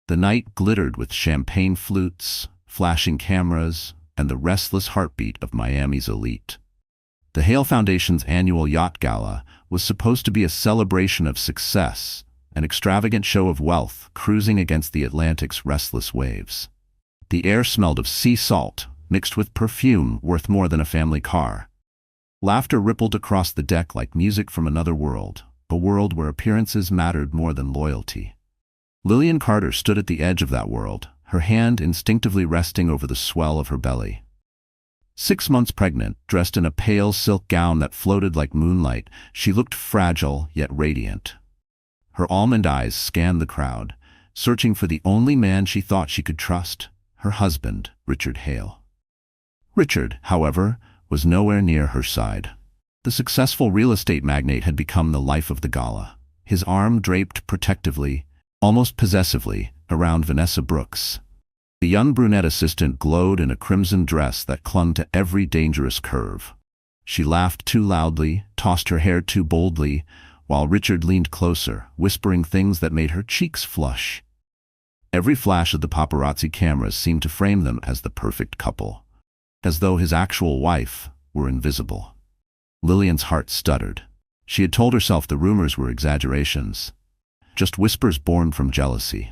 The night glittered with champagne flutes, flashing cameras, and the restless heartbeat of Miami's elite. The Hale Foundation's annual yacht gala was supposed to be a celebration of success, an extravagant show of wealth cruising against the Atlantic's restless waves. The air smelled of sea salt, mixed with perfume worth more than a family car. Laughter rippled across the deck like music from another world, a world where appearances mattered more than loyalty. Lillian Carter stood at the edge of that world, her hand instinctively resting over the swell of her belly. 6 months pregnant, dressed in a pale silk gown that floated like moonlight, she looked fragile yet radiant. Her almond eyes scanned the crowd, searching for the only man she thought she could trust, her husband, Richard Hale. Richard, however, was nowhere near her side. The successful real estate magnate had become the life of the gala, his arm draped protectively, almost possessively, around Vanessa Brooks. The young brunette assistant glowed in a crimson dress that clung to every dangerous curve. She laughed too loudly, tossed her hair too boldly, while Richard leaned closer, whispering things that made her cheeks flush. Every flash of the paparazzi cameras seemed to frame them as the perfect couple, as though his actual wife were invisible. Lillian's heart stuttered. She had told herself the rumors were exaggerations, just whispers born from jealousy.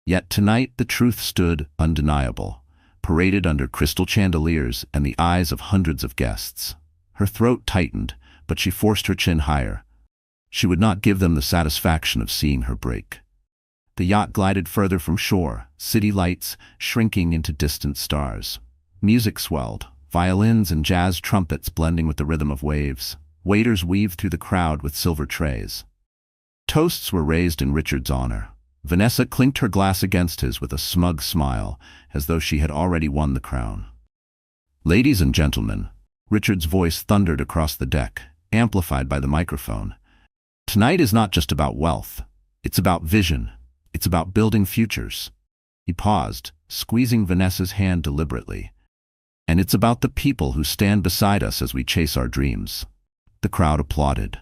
Yet tonight the truth stood undeniable, paraded under crystal chandeliers and the eyes of hundreds of guests. Her throat tightened, but she forced her chin higher. She would not give them the satisfaction of seeing her break. The yacht glided further from shore, city lights shrinking into distant stars. Music swelled, violins and jazz trumpets blending with the rhythm of waves. Waiters weaved through the crowd with silver trays. Toasts were raised in Richard's honor. Vanessa clinked her glass against his with a smug smile, as though she had already won the crown. "Ladies and gentlemen," Richard's voice thundered across the deck, amplified by the microphone. "Tonight is not just about wealth. It's about vision. It's about building futures." He paused, squeezing Vanessa's hand deliberately. "And it's about the people who stand beside us as we chase our dreams." The crowd applauded.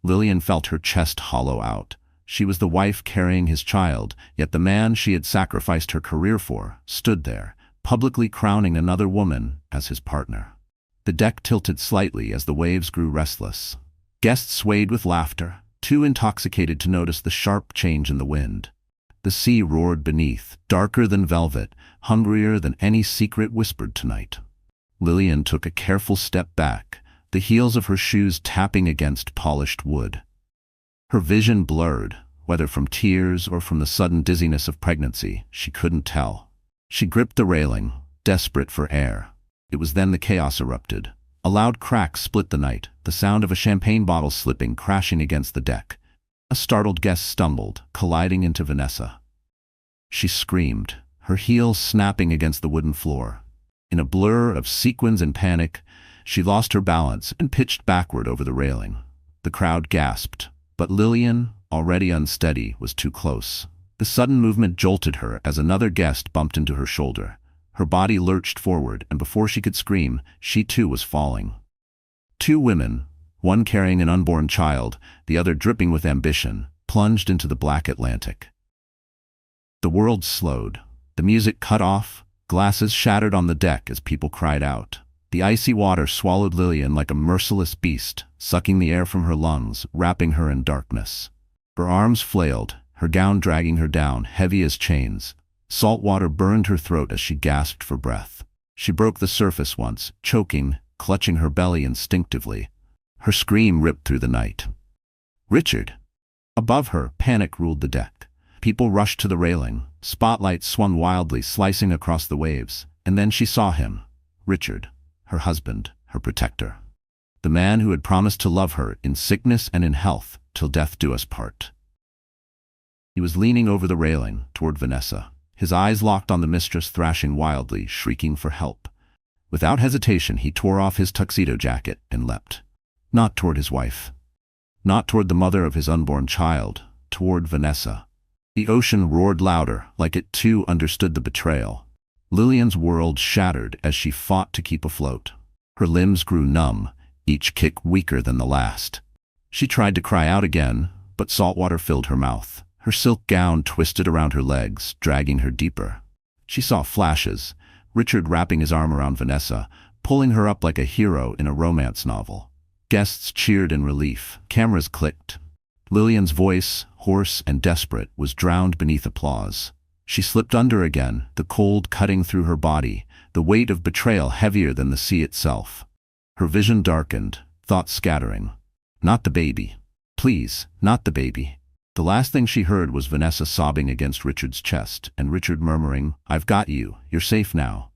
Lillian felt her chest hollow out. She was the wife carrying his child, yet the man she had sacrificed her career for stood there, publicly crowning another woman as his partner. The deck tilted slightly as the waves grew restless. Guests swayed with laughter, too intoxicated to notice the sharp change in the wind. The sea roared beneath, darker than velvet, hungrier than any secret whispered tonight. Lillian took a careful step back, the heels of her shoes tapping against polished wood. Her vision blurred, whether from tears or from the sudden dizziness of pregnancy, she couldn't tell. She gripped the railing, desperate for air. It was then the chaos erupted. A loud crack split the night, the sound of a champagne bottle slipping, crashing against the deck. A startled guest stumbled, colliding into Vanessa. She screamed, her heels snapping against the wooden floor. In a blur of sequins and panic, she lost her balance and pitched backward over the railing. The crowd gasped, but Lillian, already unsteady, was too close. The sudden movement jolted her as another guest bumped into her shoulder. Her body lurched forward, and before she could scream, she too was falling. Two women, one carrying an unborn child, the other dripping with ambition, plunged into the black Atlantic. The world slowed. The music cut off, glasses shattered on the deck as people cried out. The icy water swallowed Lillian like a merciless beast, sucking the air from her lungs, wrapping her in darkness. Her arms flailed, her gown dragging her down, heavy as chains. Salt water burned her throat as she gasped for breath. She broke the surface once, choking, clutching her belly instinctively. Her scream ripped through the night. "Richard!" Above her, panic ruled the deck. People rushed to the railing. Spotlights swung wildly, slicing across the waves. And then she saw him. Richard. Her husband, her protector. The man who had promised to love her in sickness and in health, till death do us part. He was leaning over the railing, toward Vanessa. His eyes locked on the mistress, thrashing wildly, shrieking for help. Without hesitation, he tore off his tuxedo jacket and leapt. Not toward his wife. Not toward the mother of his unborn child. Toward Vanessa. The ocean roared louder, like it too understood the betrayal. Lillian's world shattered as she fought to keep afloat. Her limbs grew numb, each kick weaker than the last. She tried to cry out again, but salt water filled her mouth. Her silk gown twisted around her legs, dragging her deeper. She saw flashes, Richard wrapping his arm around Vanessa, pulling her up like a hero in a romance novel. Guests cheered in relief. Cameras clicked. Lillian's voice, hoarse and desperate, was drowned beneath applause. She slipped under again, the cold cutting through her body, the weight of betrayal heavier than the sea itself. Her vision darkened, thoughts scattering. Not the baby. Please, not the baby. The last thing she heard was Vanessa sobbing against Richard's chest, and Richard murmuring, "I've got you, you're safe now."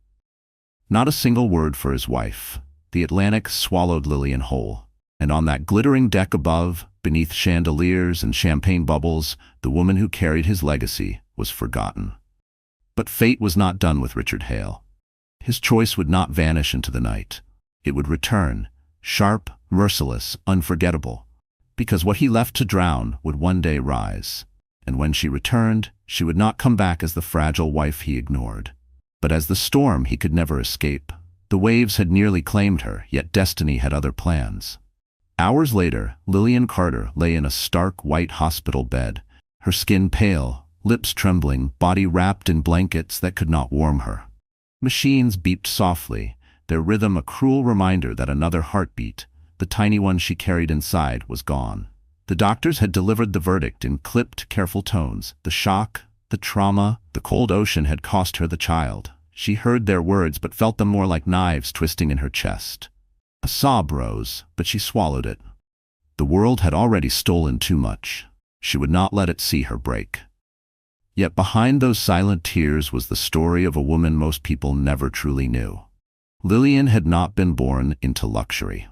Not a single word for his wife. The Atlantic swallowed Lillian whole. And on that glittering deck above, beneath chandeliers and champagne bubbles, the woman who carried his legacy was forgotten. But fate was not done with Richard Hale. His choice would not vanish into the night. It would return, sharp, merciless, unforgettable. Because what he left to drown would one day rise. And when she returned, she would not come back as the fragile wife he ignored, but as the storm he could never escape. The waves had nearly claimed her, yet destiny had other plans. Hours later, Lillian Carter lay in a stark white hospital bed, her skin pale, lips trembling, body wrapped in blankets that could not warm her. Machines beeped softly, their rhythm a cruel reminder that another heartbeat, the tiny one she carried inside, was gone. The doctors had delivered the verdict in clipped, careful tones. The shock, the trauma, the cold ocean had cost her the child. She heard their words but felt them more like knives twisting in her chest. A sob rose, but she swallowed it. The world had already stolen too much. She would not let it see her break. Yet behind those silent tears was the story of a woman most people never truly knew. Lillian had not been born into luxury.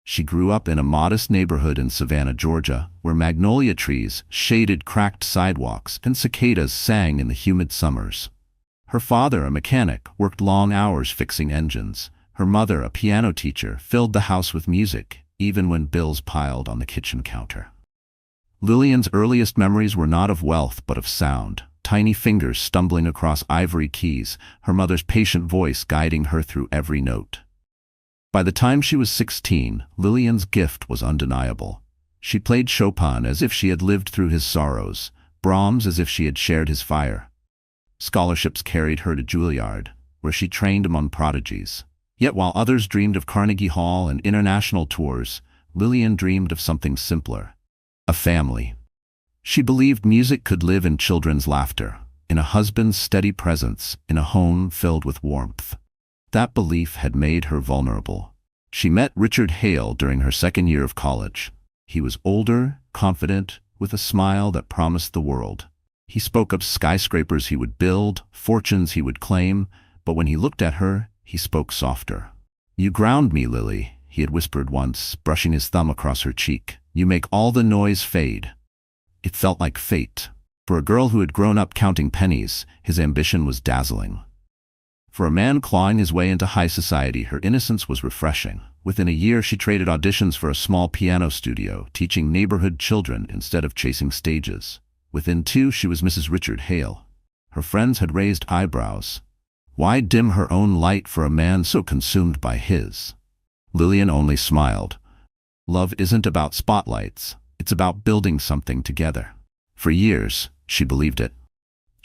She grew up in a modest neighborhood in Savannah, Georgia, where magnolia trees shaded cracked sidewalks and cicadas sang in the humid summers. Her father, a mechanic, worked long hours fixing engines. Her mother, a piano teacher, filled the house with music, even when bills piled on the kitchen counter. Lillian's earliest memories were not of wealth but of sound, tiny fingers stumbling across ivory keys, her mother's patient voice guiding her through every note. By the time she was 16, Lillian's gift was undeniable. She played Chopin as if she had lived through his sorrows, Brahms as if she had shared his fire. Scholarships carried her to Juilliard, where she trained among prodigies. Yet while others dreamed of Carnegie Hall and international tours, Lillian dreamed of something simpler: a family. She believed music could live in children's laughter, in a husband's steady presence, in a home filled with warmth. That belief had made her vulnerable. She met Richard Hale during her second year of college. He was older, confident, with a smile that promised the world. He spoke of skyscrapers he would build, fortunes he would claim, but when he looked at her, he spoke softer. "You ground me, Lily," he had whispered once, brushing his thumb across her cheek. "You make all the noise fade." It felt like fate. For a girl who had grown up counting pennies, his ambition was dazzling. For a man clawing his way into high society, her innocence was refreshing. Within a year, she traded auditions for a small piano studio, teaching neighborhood children instead of chasing stages. Within 2, she was Mrs. Richard Hale. Her friends had raised eyebrows. Why dim her own light for a man so consumed by his? Lillian only smiled. Love isn't about spotlights. It's about building something together. For years, she believed it.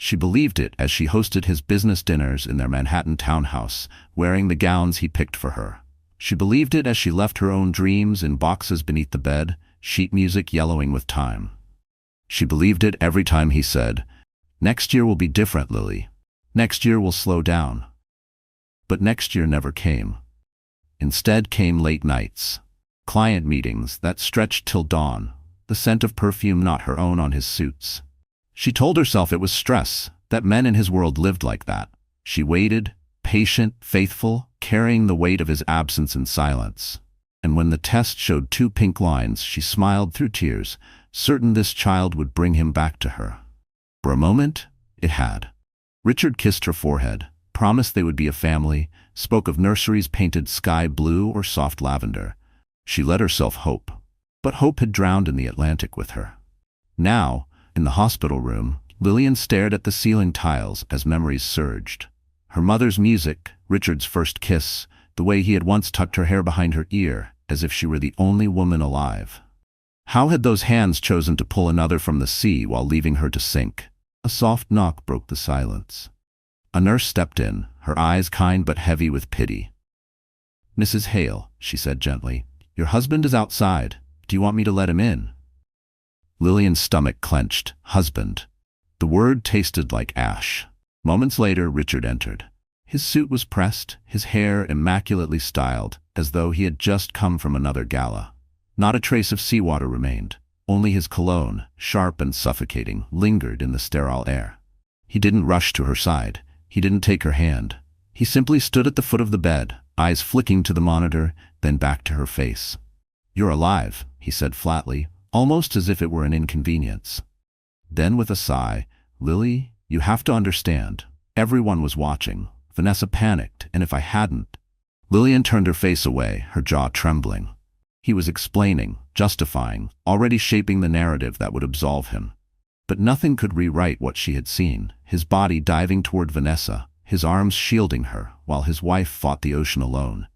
She believed it as she hosted his business dinners in their Manhattan townhouse, wearing the gowns he picked for her. She believed it as she left her own dreams in boxes beneath the bed, sheet music yellowing with time. She believed it every time he said, "Next year will be different, Lily. Next year will slow down." But next year never came. Instead came late nights, client meetings that stretched till dawn, the scent of perfume not her own on his suits. She told herself it was stress, that men in his world lived like that. She waited, patient, faithful, carrying the weight of his absence in silence. And when the test showed 2 pink lines, she smiled through tears, certain this child would bring him back to her. For a moment, it had. Richard kissed her forehead, promised they would be a family, spoke of nurseries painted sky blue or soft lavender. She let herself hope. But hope had drowned in the Atlantic with her. Now, in the hospital room, Lillian stared at the ceiling tiles as memories surged. Her mother's music, Richard's first kiss, the way he had once tucked her hair behind her ear, as if she were the only woman alive. How had those hands chosen to pull another from the sea while leaving her to sink? A soft knock broke the silence. A nurse stepped in, her eyes kind but heavy with pity. "Mrs. Hale," she said gently, "your husband is outside. Do you want me to let him in?" Lillian's stomach clenched. Husband. The word tasted like ash. Moments later, Richard entered. His suit was pressed, his hair immaculately styled, as though he had just come from another gala. Not a trace of seawater remained. Only his cologne, sharp and suffocating, lingered in the sterile air. He didn't rush to her side. He didn't take her hand. He simply stood at the foot of the bed, eyes flicking to the monitor, then back to her face. "You're alive," he said flatly, almost as if it were an inconvenience. Then with a sigh, "Lily, you have to understand. Everyone was watching. Vanessa panicked, and if I hadn't—" Lillian turned her face away, her jaw trembling. He was explaining, justifying, already shaping the narrative that would absolve him. But nothing could rewrite what she had seen, his body diving toward Vanessa, his arms shielding her, while his wife fought the ocean alone.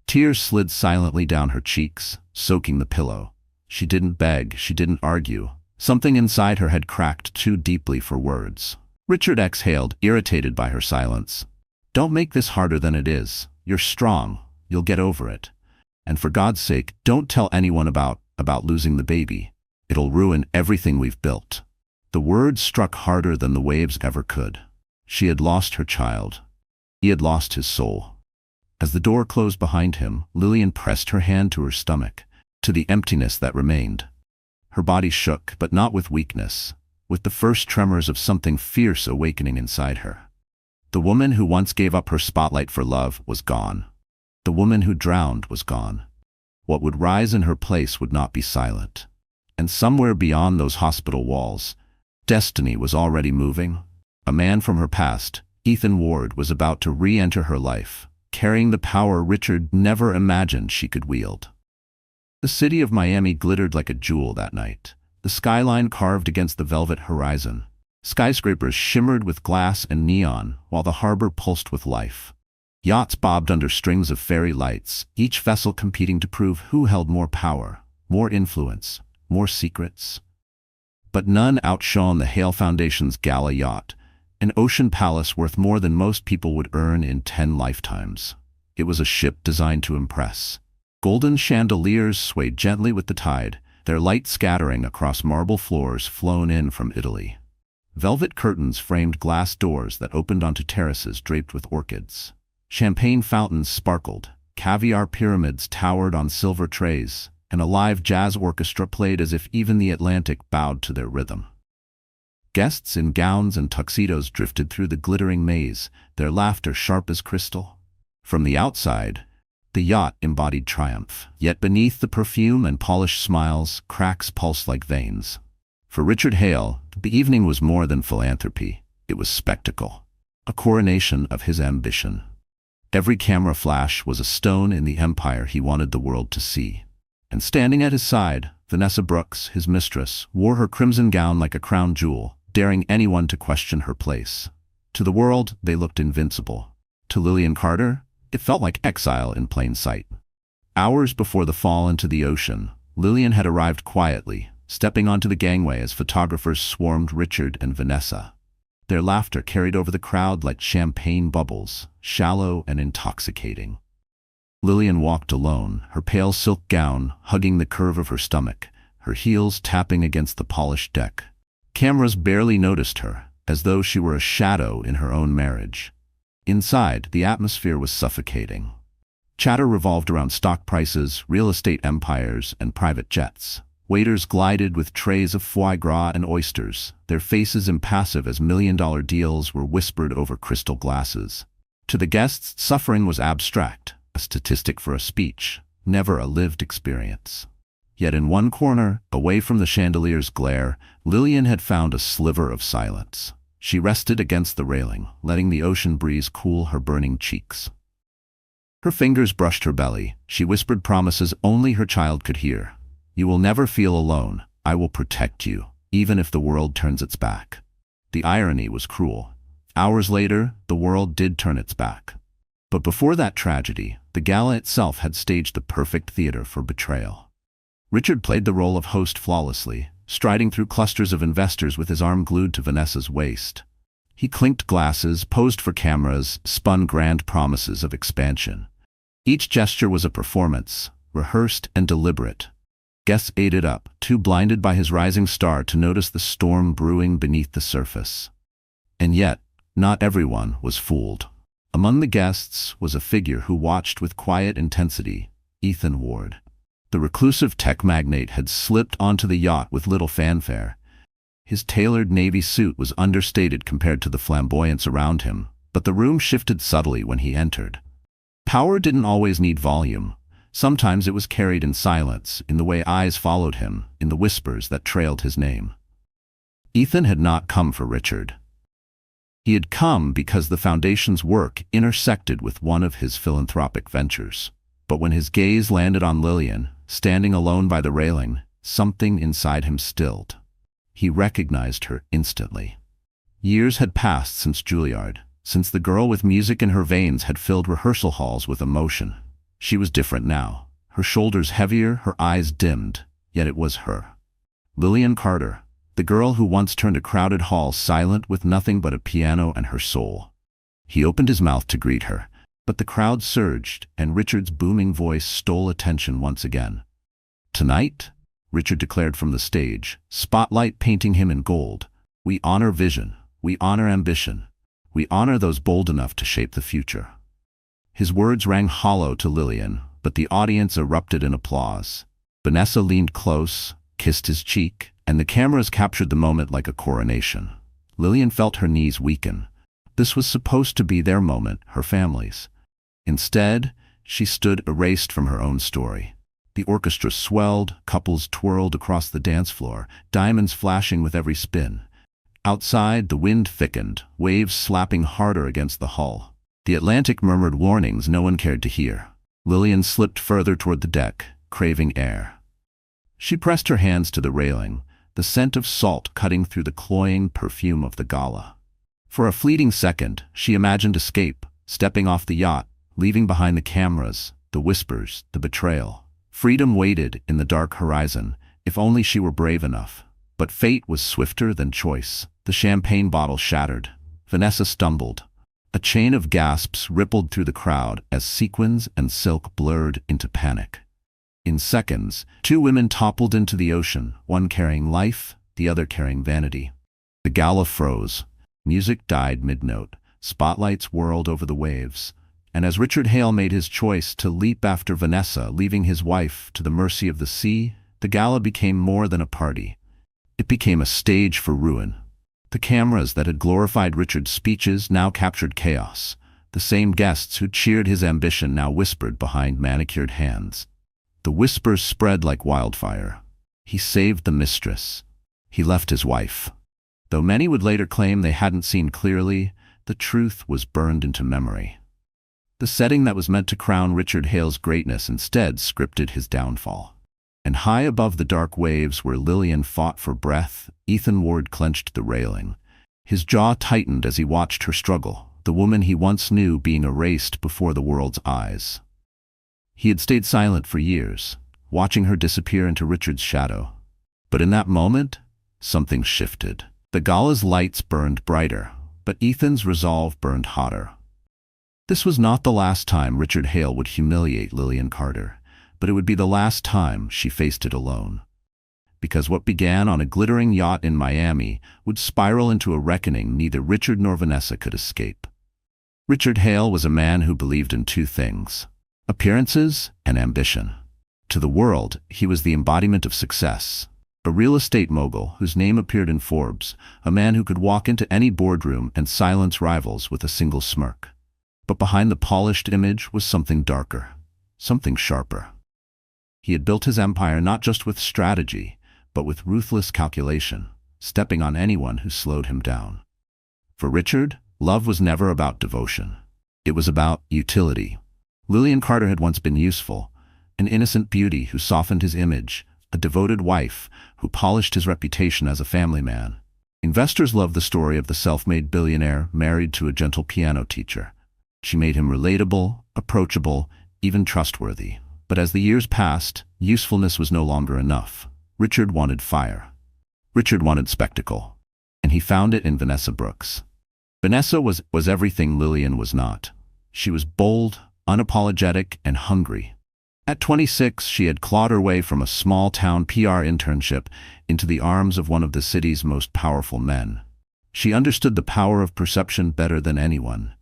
Tears slid silently down her cheeks, soaking the pillow. She didn't beg, she didn't argue. Something inside her had cracked too deeply for words. Richard exhaled, irritated by her silence. "Don't make this harder than it is. You're strong. You'll get over it. And for God's sake, don't tell anyone about losing the baby. It'll ruin everything we've built." The words struck harder than the waves ever could. She had lost her child. He had lost his soul. As the door closed behind him, Lillian pressed her hand to her stomach, to the emptiness that remained. Her body shook, but not with weakness, with the first tremors of something fierce awakening inside her. The woman who once gave up her spotlight for love was gone. The woman who drowned was gone. What would rise in her place would not be silent. And somewhere beyond those hospital walls, destiny was already moving. A man from her past, Ethan Ward, was about to re-enter her life, carrying the power Richard never imagined she could wield. The city of Miami glittered like a jewel that night, the skyline carved against the velvet horizon. Skyscrapers shimmered with glass and neon, while the harbor pulsed with life. Yachts bobbed under strings of fairy lights, each vessel competing to prove who held more power, more influence, more secrets. But none outshone the Hale Foundation's gala yacht, an ocean palace worth more than most people would earn in 10 lifetimes. It was a ship designed to impress. Golden chandeliers swayed gently with the tide, their light scattering across marble floors flown in from Italy. Velvet curtains framed glass doors that opened onto terraces draped with orchids. Champagne fountains sparkled, caviar pyramids towered on silver trays, and a live jazz orchestra played as if even the Atlantic bowed to their rhythm. Guests in gowns and tuxedos drifted through the glittering maze, their laughter sharp as crystal. From the outside, the yacht embodied triumph, yet beneath the perfume and polished smiles, cracks pulsed like veins. For Richard Hale, the evening was more than philanthropy. It was spectacle, a coronation of his ambition. Every camera flash was a stone in the empire he wanted the world to see. And standing at his side, Vanessa Brooks, his mistress, wore her crimson gown like a crown jewel, daring anyone to question her place. To the world, they looked invincible. To Lillian Carter, it felt like exile in plain sight. Hours before the fall into the ocean, Lillian had arrived quietly, stepping onto the gangway as photographers swarmed Richard and Vanessa. Their laughter carried over the crowd like champagne bubbles, shallow and intoxicating. Lillian walked alone, her pale silk gown hugging the curve of her stomach, her heels tapping against the polished deck. Cameras barely noticed her, as though she were a shadow in her own marriage. Inside, the atmosphere was suffocating. Chatter revolved around stock prices, real estate empires, and private jets. Waiters glided with trays of foie gras and oysters, their faces impassive as million-dollar deals were whispered over crystal glasses. To the guests, suffering was abstract, a statistic for a speech, never a lived experience. Yet in one corner, away from the chandelier's glare, Lillian had found a sliver of silence. She rested against the railing, letting the ocean breeze cool her burning cheeks. Her fingers brushed her belly. She whispered promises only her child could hear. "You will never feel alone. I will protect you, even if the world turns its back." The irony was cruel. Hours later, the world did turn its back. But before that tragedy, the gala itself had staged the perfect theater for betrayal. Richard played the role of host flawlessly, striding through clusters of investors with his arm glued to Vanessa's waist. He clinked glasses, posed for cameras, spun grand promises of expansion. Each gesture was a performance, rehearsed and deliberate. Guests ate it up, too blinded by his rising star to notice the storm brewing beneath the surface. And yet, not everyone was fooled. Among the guests was a figure who watched with quiet intensity, Ethan Ward. The reclusive tech magnate had slipped onto the yacht with little fanfare. His tailored navy suit was understated compared to the flamboyance around him, but the room shifted subtly when he entered. Power didn't always need volume. Sometimes it was carried in silence, in the way eyes followed him, in the whispers that trailed his name. Ethan had not come for Richard. He had come because the Foundation's work intersected with one of his philanthropic ventures. But when his gaze landed on Lillian, standing alone by the railing, something inside him stilled. He recognized her instantly. Years had passed since Juilliard, since the girl with music in her veins had filled rehearsal halls with emotion. She was different now. Her shoulders heavier, her eyes dimmed, yet it was her. Lillian Carter, the girl who once turned a crowded hall silent with nothing but a piano and her soul. He opened his mouth to greet her, but the crowd surged, and Richard's booming voice stole attention once again. "Tonight," Richard declared from the stage, spotlight painting him in gold, "we honor vision, we honor ambition, we honor those bold enough to shape the future." His words rang hollow to Lillian, but the audience erupted in applause. Vanessa leaned close, kissed his cheek, and the cameras captured the moment like a coronation. Lillian felt her knees weaken. This was supposed to be their moment, her family's. Instead, she stood erased from her own story. The orchestra swelled, couples twirled across the dance floor, diamonds flashing with every spin. Outside, the wind thickened, waves slapping harder against the hull. The Atlantic murmured warnings no one cared to hear. Lillian slipped further toward the deck, craving air. She pressed her hands to the railing, the scent of salt cutting through the cloying perfume of the gala. For a fleeting second, she imagined escape, stepping off the yacht, leaving behind the cameras, the whispers, the betrayal. Freedom waited in the dark horizon, if only she were brave enough. But fate was swifter than choice. The champagne bottle shattered. Vanessa stumbled. A chain of gasps rippled through the crowd as sequins and silk blurred into panic. In seconds, two women toppled into the ocean, one carrying life, the other carrying vanity. The gala froze. Music died mid-note. Spotlights whirled over the waves. And as Richard Hale made his choice to leap after Vanessa, leaving his wife to the mercy of the sea, the gala became more than a party. It became a stage for ruin. The cameras that had glorified Richard's speeches now captured chaos. The same guests who cheered his ambition now whispered behind manicured hands. The whispers spread like wildfire. He saved the mistress. He left his wife. Though many would later claim they hadn't seen clearly, the truth was burned into memory. The setting that was meant to crown Richard Hale's greatness instead scripted his downfall. And high above the dark waves where Lillian fought for breath, Ethan Ward clenched the railing. His jaw tightened as he watched her struggle, the woman he once knew being erased before the world's eyes. He had stayed silent for years, watching her disappear into Richard's shadow. But in that moment, something shifted. The gala's lights burned brighter, but Ethan's resolve burned hotter. This was not the last time Richard Hale would humiliate Lillian Carter, but it would be the last time she faced it alone. Because what began on a glittering yacht in Miami would spiral into a reckoning neither Richard nor Vanessa could escape. Richard Hale was a man who believed in two things: appearances and ambition. To the world, he was the embodiment of success. A real estate mogul whose name appeared in Forbes, a man who could walk into any boardroom and silence rivals with a single smirk. But behind the polished image was something darker, something sharper. He had built his empire not just with strategy, but with ruthless calculation, stepping on anyone who slowed him down. For Richard, love was never about devotion. It was about utility. Lillian Carter had once been useful, an innocent beauty who softened his image, a devoted wife who polished his reputation as a family man. Investors loved the story of the self-made billionaire married to a gentle piano teacher. She made him relatable, approachable, even trustworthy. But as the years passed, usefulness was no longer enough. Richard wanted fire. Richard wanted spectacle. And he found it in Vanessa Brooks. Vanessa was everything Lillian was not. She was bold, unapologetic, and hungry. At 26, she had clawed her way from a small-town PR internship into the arms of one of the city's most powerful men. She understood the power of perception better than anyone.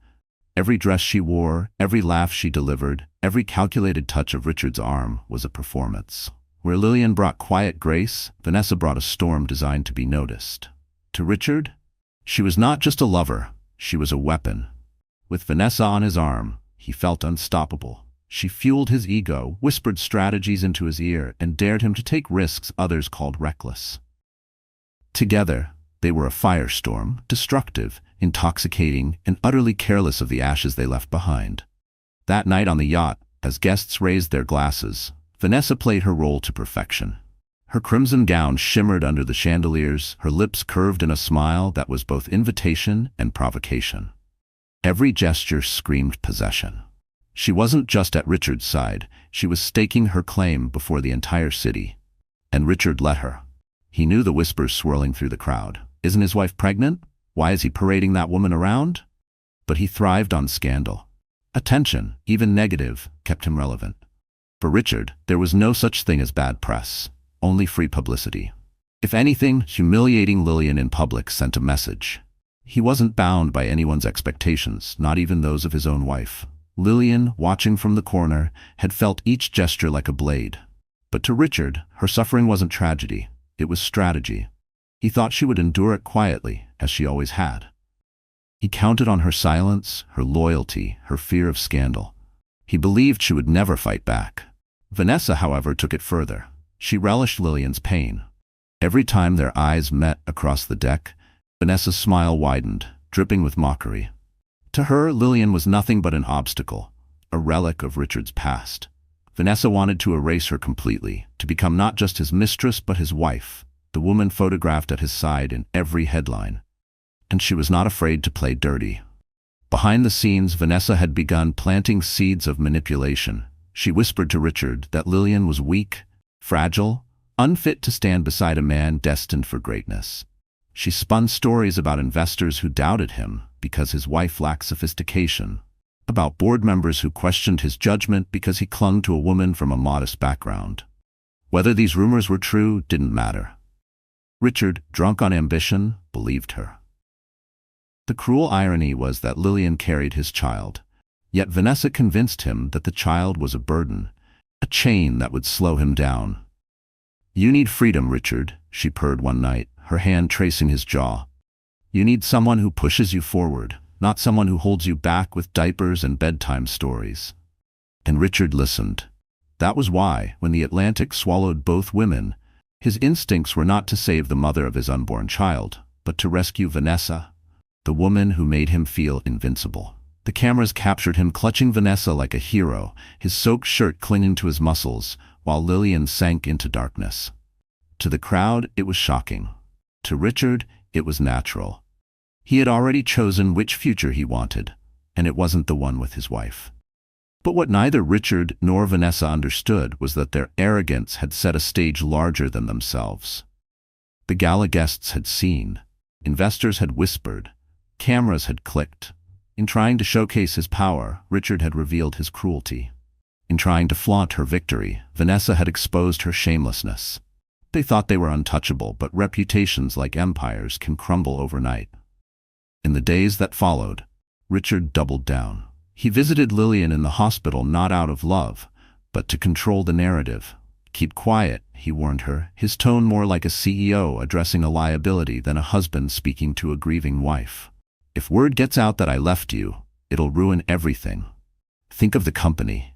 Every dress she wore, every laugh she delivered, every calculated touch of Richard's arm was a performance. Where Lillian brought quiet grace, Vanessa brought a storm designed to be noticed. To Richard, she was not just a lover, she was a weapon. With Vanessa on his arm, he felt unstoppable. She fueled his ego, whispered strategies into his ear, and dared him to take risks others called reckless. Together, they were a firestorm, destructive, intoxicating, and utterly careless of the ashes they left behind. That night on the yacht, as guests raised their glasses, Vanessa played her role to perfection. Her crimson gown shimmered under the chandeliers, her lips curved in a smile that was both invitation and provocation. Every gesture screamed possession. She wasn't just at Richard's side, she was staking her claim before the entire city. And Richard let her. He knew the whispers swirling through the crowd. Isn't his wife pregnant? Why is he parading that woman around? But he thrived on scandal. Attention, even negative, kept him relevant. For Richard, there was no such thing as bad press, only free publicity. If anything, humiliating Lillian in public sent a message. He wasn't bound by anyone's expectations, not even those of his own wife. Lillian, watching from the corner, had felt each gesture like a blade. But to Richard, her suffering wasn't tragedy, it was strategy. He thought she would endure it quietly, as she always had. He counted on her silence, her loyalty, her fear of scandal. He believed she would never fight back. Vanessa, however, took it further. She relished Lillian's pain. Every time their eyes met across the deck, Vanessa's smile widened, dripping with mockery. To her, Lillian was nothing but an obstacle, a relic of Richard's past. Vanessa wanted to erase her completely, to become not just his mistress but his wife, the woman photographed at his side in every headline. And she was not afraid to play dirty. Behind the scenes, Vanessa had begun planting seeds of manipulation. She whispered to Richard that Lillian was weak, fragile, unfit to stand beside a man destined for greatness. She spun stories about investors who doubted him because his wife lacked sophistication, about board members who questioned his judgment because he clung to a woman from a modest background. Whether these rumors were true didn't matter. Richard, drunk on ambition, believed her. The cruel irony was that Lillian carried his child, yet Vanessa convinced him that the child was a burden, a chain that would slow him down. "You need freedom, Richard," she purred one night, her hand tracing his jaw. "You need someone who pushes you forward, not someone who holds you back with diapers and bedtime stories." And Richard listened. That was why, when the Atlantic swallowed both women, his instincts were not to save the mother of his unborn child, but to rescue Vanessa, the woman who made him feel invincible. The cameras captured him clutching Vanessa like a hero, his soaked shirt clinging to his muscles, while Lillian sank into darkness. To the crowd, it was shocking. To Richard, it was natural. He had already chosen which future he wanted, and it wasn't the one with his wife. But what neither Richard nor Vanessa understood was that their arrogance had set a stage larger than themselves. The gala guests had seen, investors had whispered, cameras had clicked. In trying to showcase his power, Richard had revealed his cruelty. In trying to flaunt her victory, Vanessa had exposed her shamelessness. They thought they were untouchable, but reputations like empires can crumble overnight. In the days that followed, Richard doubled down. He visited Lillian in the hospital not out of love, but to control the narrative. "Keep quiet," he warned her, his tone more like a CEO addressing a liability than a husband speaking to a grieving wife. "If word gets out that I left you, it'll ruin everything. Think of the company.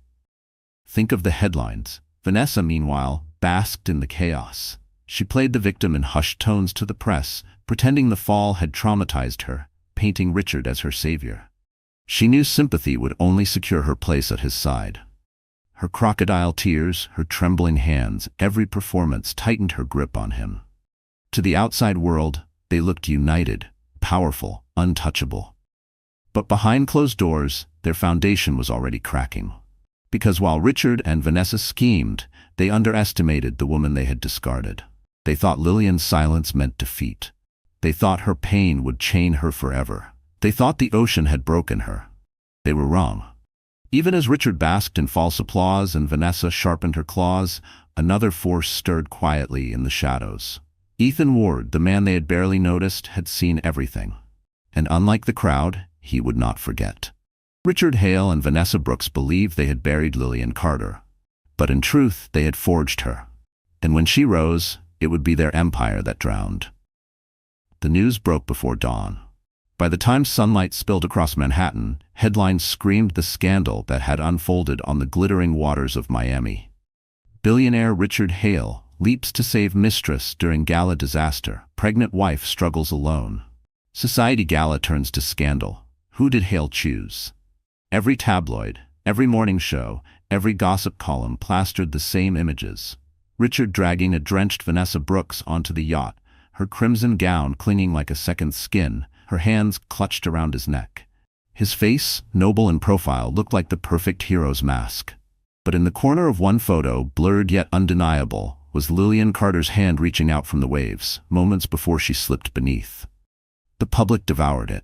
Think of the headlines." Vanessa, meanwhile, basked in the chaos. She played the victim in hushed tones to the press, pretending the fall had traumatized her, painting Richard as her savior. She knew sympathy would only secure her place at his side. Her crocodile tears, her trembling hands, every performance tightened her grip on him. To the outside world, they looked united, powerful, untouchable. But behind closed doors, their foundation was already cracking. Because while Richard and Vanessa schemed, they underestimated the woman they had discarded. They thought Lillian's silence meant defeat. They thought her pain would chain her forever. They thought the ocean had broken her. They were wrong. Even as Richard basked in false applause and Vanessa sharpened her claws, another force stirred quietly in the shadows. Ethan Ward, the man they had barely noticed, had seen everything. And unlike the crowd, he would not forget. Richard Hale and Vanessa Brooks believed they had buried Lillian Carter. But in truth, they had forged her. And when she rose, it would be their empire that drowned. The news broke before dawn. By the time sunlight spilled across Manhattan, headlines screamed the scandal that had unfolded on the glittering waters of Miami. Billionaire Richard Hale leaps to save Mistress during gala disaster. Pregnant wife struggles alone. Society gala turns to scandal. Who did Hale choose? Every tabloid, every morning show, every gossip column plastered the same images. Richard dragging a drenched Vanessa Brooks onto the yacht, her crimson gown clinging like a second skin, her hands clutched around his neck. His face, noble in profile, looked like the perfect hero's mask. But in the corner of one photo, blurred yet undeniable, was Lillian Carter's hand reaching out from the waves, moments before she slipped beneath. The public devoured it.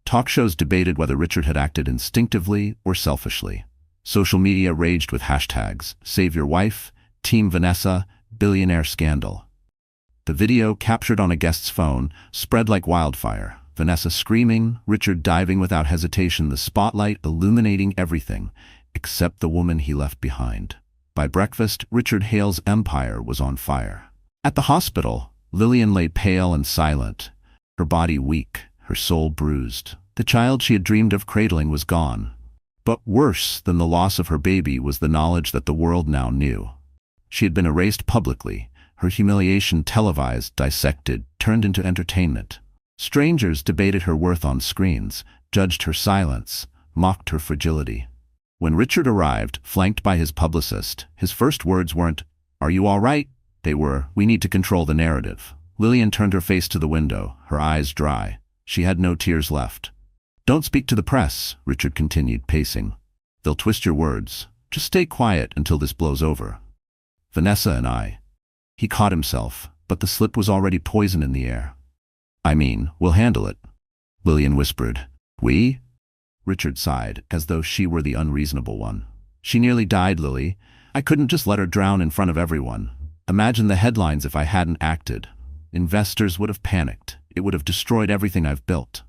Talk shows debated whether Richard had acted instinctively or selfishly. Social media raged with hashtags, Save Your Wife, Team Vanessa, Billionaire Scandal. The video, captured on a guest's phone, spread like wildfire. Vanessa screaming, Richard diving without hesitation, the spotlight illuminating everything, except the woman he left behind. By breakfast, Richard Hale's empire was on fire. At the hospital, Lillian lay pale and silent, her body weak, her soul bruised. The child she had dreamed of cradling was gone. But worse than the loss of her baby was the knowledge that the world now knew. She had been erased publicly, her humiliation televised, dissected, turned into entertainment. Strangers debated her worth on screens, judged her silence, mocked her fragility. When Richard arrived, flanked by his publicist, his first words weren't, "Are you all right?" They were, "We need to control the narrative." Lillian turned her face to the window, her eyes dry. She had no tears left. "Don't speak to the press," Richard continued, pacing. "They'll twist your words. Just stay quiet until this blows over. Vanessa and I." He caught himself, but the slip was already poison in the air. "I mean, we'll handle it," Lillian whispered. "We?" Richard sighed, as though she were the unreasonable one. "She nearly died, Lily. I couldn't just let her drown in front of everyone. Imagine the headlines if I hadn't acted. Investors would have panicked. It would have destroyed everything I've built."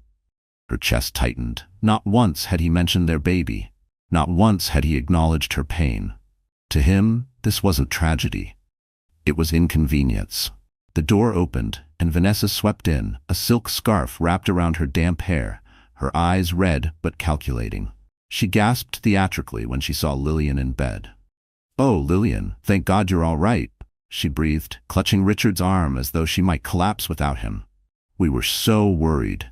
Her chest tightened. Not once had he mentioned their baby. Not once had he acknowledged her pain. To him, this wasn't tragedy. It was inconvenience. The door opened, and Vanessa swept in, a silk scarf wrapped around her damp hair, her eyes red but calculating. She gasped theatrically when she saw Lillian in bed. "Oh, Lillian, thank God you're all right," she breathed, clutching Richard's arm as though she might collapse without him. "We were so worried."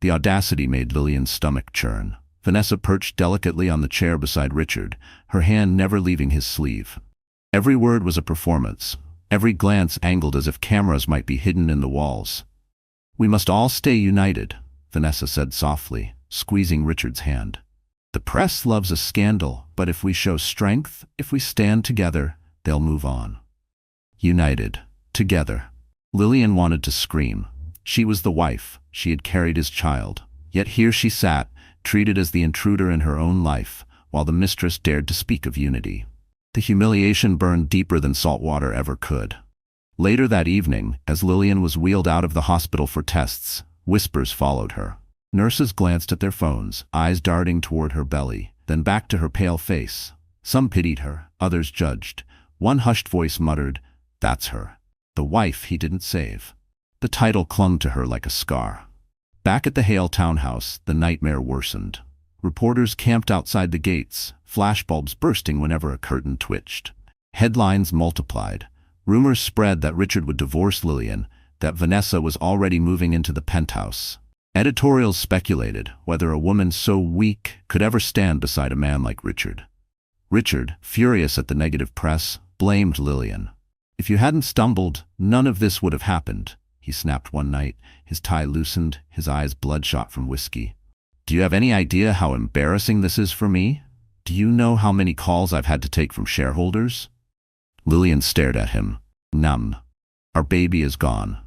The audacity made Lillian's stomach churn. Vanessa perched delicately on the chair beside Richard, her hand never leaving his sleeve. Every word was a performance, every glance angled as if cameras might be hidden in the walls. "We must all stay united," Vanessa said softly, squeezing Richard's hand. "The press loves a scandal, but if we show strength, if we stand together, they'll move on." United. Together. Lillian wanted to scream. She was the wife. She had carried his child. Yet here she sat, treated as the intruder in her own life, while the mistress dared to speak of unity. The humiliation burned deeper than salt water ever could. Later that evening, as Lillian was wheeled out of the hospital for tests, whispers followed her. Nurses glanced at their phones, eyes darting toward her belly, then back to her pale face. Some pitied her, others judged. One hushed voice muttered, "That's her. The wife he didn't save." The title clung to her like a scar. Back at the Hale townhouse, the nightmare worsened. Reporters camped outside the gates, flashbulbs bursting whenever a curtain twitched. Headlines multiplied. Rumors spread that Richard would divorce Lillian, that Vanessa was already moving into the penthouse. Editorials speculated whether a woman so weak could ever stand beside a man like Richard. Richard, furious at the negative press, blamed Lillian. "If you hadn't stumbled, none of this would have happened," he snapped one night, his tie loosened, his eyes bloodshot from whiskey. "Do you have any idea how embarrassing this is for me?" Do you know how many calls I've had to take from shareholders? Lillian stared at him, numb. Our baby is gone.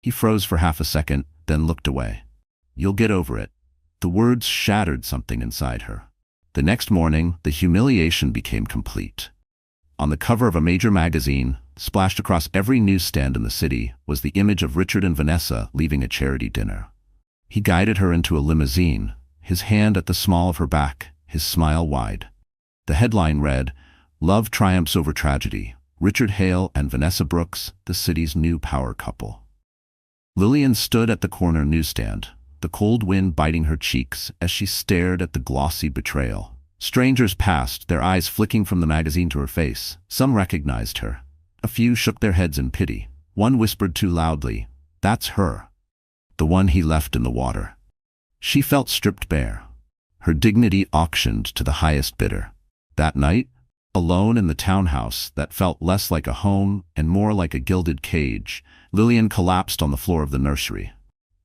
He froze for half a second, then looked away. You'll get over it. The words shattered something inside her. The next morning, the humiliation became complete. On the cover of a major magazine, splashed across every newsstand in the city, was the image of Richard and Vanessa leaving a charity dinner. He guided her into a limousine, his hand at the small of her back, his smile wide. The headline read, "Love triumphs over tragedy. Richard Hale and Vanessa Brooks, the city's new power couple." Lillian stood at the corner newsstand, the cold wind biting her cheeks as she stared at the glossy betrayal. Strangers passed, their eyes flicking from the magazine to her face. Some recognized her. A few shook their heads in pity. One whispered too loudly, "That's her. The one he left in the water." She felt stripped bare, her dignity auctioned to the highest bidder. That night, alone in the townhouse that felt less like a home and more like a gilded cage, Lillian collapsed on the floor of the nursery.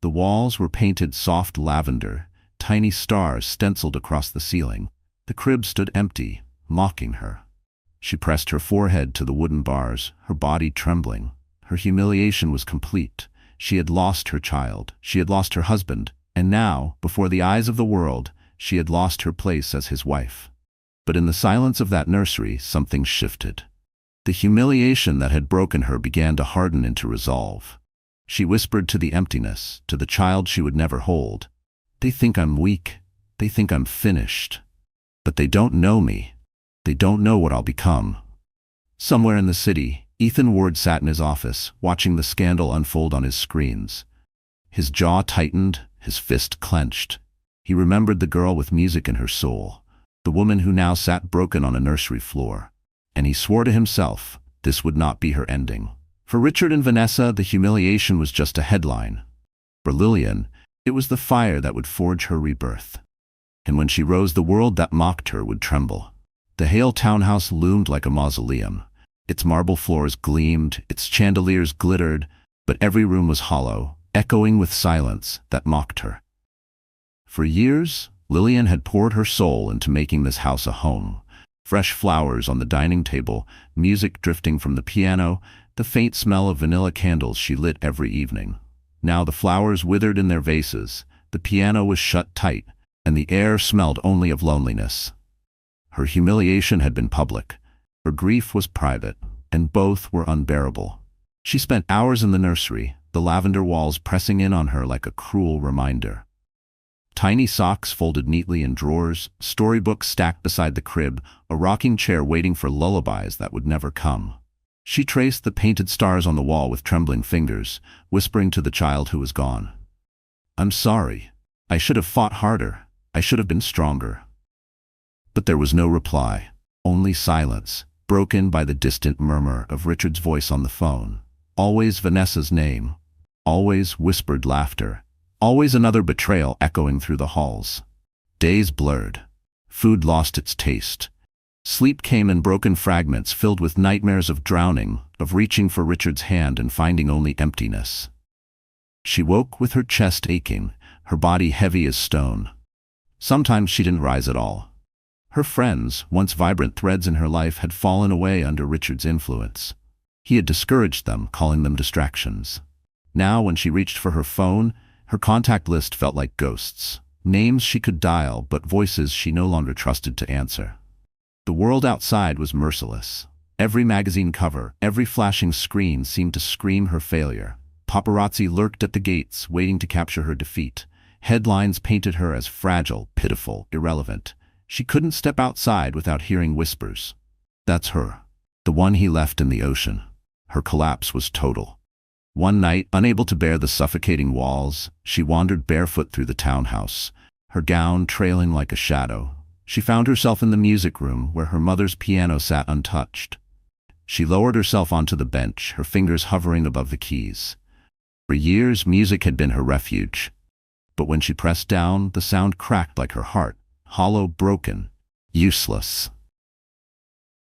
The walls were painted soft lavender, tiny stars stenciled across the ceiling. The crib stood empty, mocking her. She pressed her forehead to the wooden bars, her body trembling. Her humiliation was complete. She had lost her child, she had lost her husband, and now, before the eyes of the world, she had lost her place as his wife. But in the silence of that nursery, something shifted. The humiliation that had broken her began to harden into resolve. She whispered to the emptiness, to the child she would never hold, "They think I'm weak. They think I'm finished. But they don't know me. They don't know what I'll become." Somewhere in the city, Ethan Ward sat in his office, watching the scandal unfold on his screens. His jaw tightened, his fist clenched. He remembered the girl with music in her soul, the woman who now sat broken on a nursery floor. And he swore to himself, this would not be her ending. For Richard and Vanessa, the humiliation was just a headline. For Lillian, it was the fire that would forge her rebirth. And when she rose, the world that mocked her would tremble. The Hale townhouse loomed like a mausoleum. Its marble floors gleamed, its chandeliers glittered, but every room was hollow, echoing with silence that mocked her. For years, Lillian had poured her soul into making this house a home. Fresh flowers on the dining table, music drifting from the piano, the faint smell of vanilla candles she lit every evening. Now the flowers withered in their vases, the piano was shut tight, and the air smelled only of loneliness. Her humiliation had been public. Her grief was private, and both were unbearable. She spent hours in the nursery, the lavender walls pressing in on her like a cruel reminder. Tiny socks folded neatly in drawers, storybooks stacked beside the crib, a rocking chair waiting for lullabies that would never come. She traced the painted stars on the wall with trembling fingers, whispering to the child who was gone, "I'm sorry. I should have fought harder. I should have been stronger." But there was no reply, only silence, broken by the distant murmur of Richard's voice on the phone. Always Vanessa's name, always whispered laughter, always another betrayal echoing through the halls. Days blurred. Food lost its taste. Sleep came in broken fragments filled with nightmares of drowning, of reaching for Richard's hand and finding only emptiness. She woke with her chest aching, her body heavy as stone. Sometimes she didn't rise at all. Her friends, once vibrant threads in her life, had fallen away under Richard's influence. He had discouraged them, calling them distractions. Now, when she reached for her phone, her contact list felt like ghosts. Names she could dial, but voices she no longer trusted to answer. The world outside was merciless. Every magazine cover, every flashing screen seemed to scream her failure. Paparazzi lurked at the gates, waiting to capture her defeat. Headlines painted her as fragile, pitiful, irrelevant. She couldn't step outside without hearing whispers. That's her. The one he left in the ocean. Her collapse was total. One night, unable to bear the suffocating walls, she wandered barefoot through the townhouse, her gown trailing like a shadow. She found herself in the music room where her mother's piano sat untouched. She lowered herself onto the bench, her fingers hovering above the keys. For years, music had been her refuge. But when she pressed down, the sound cracked like her heart, hollow, broken, useless.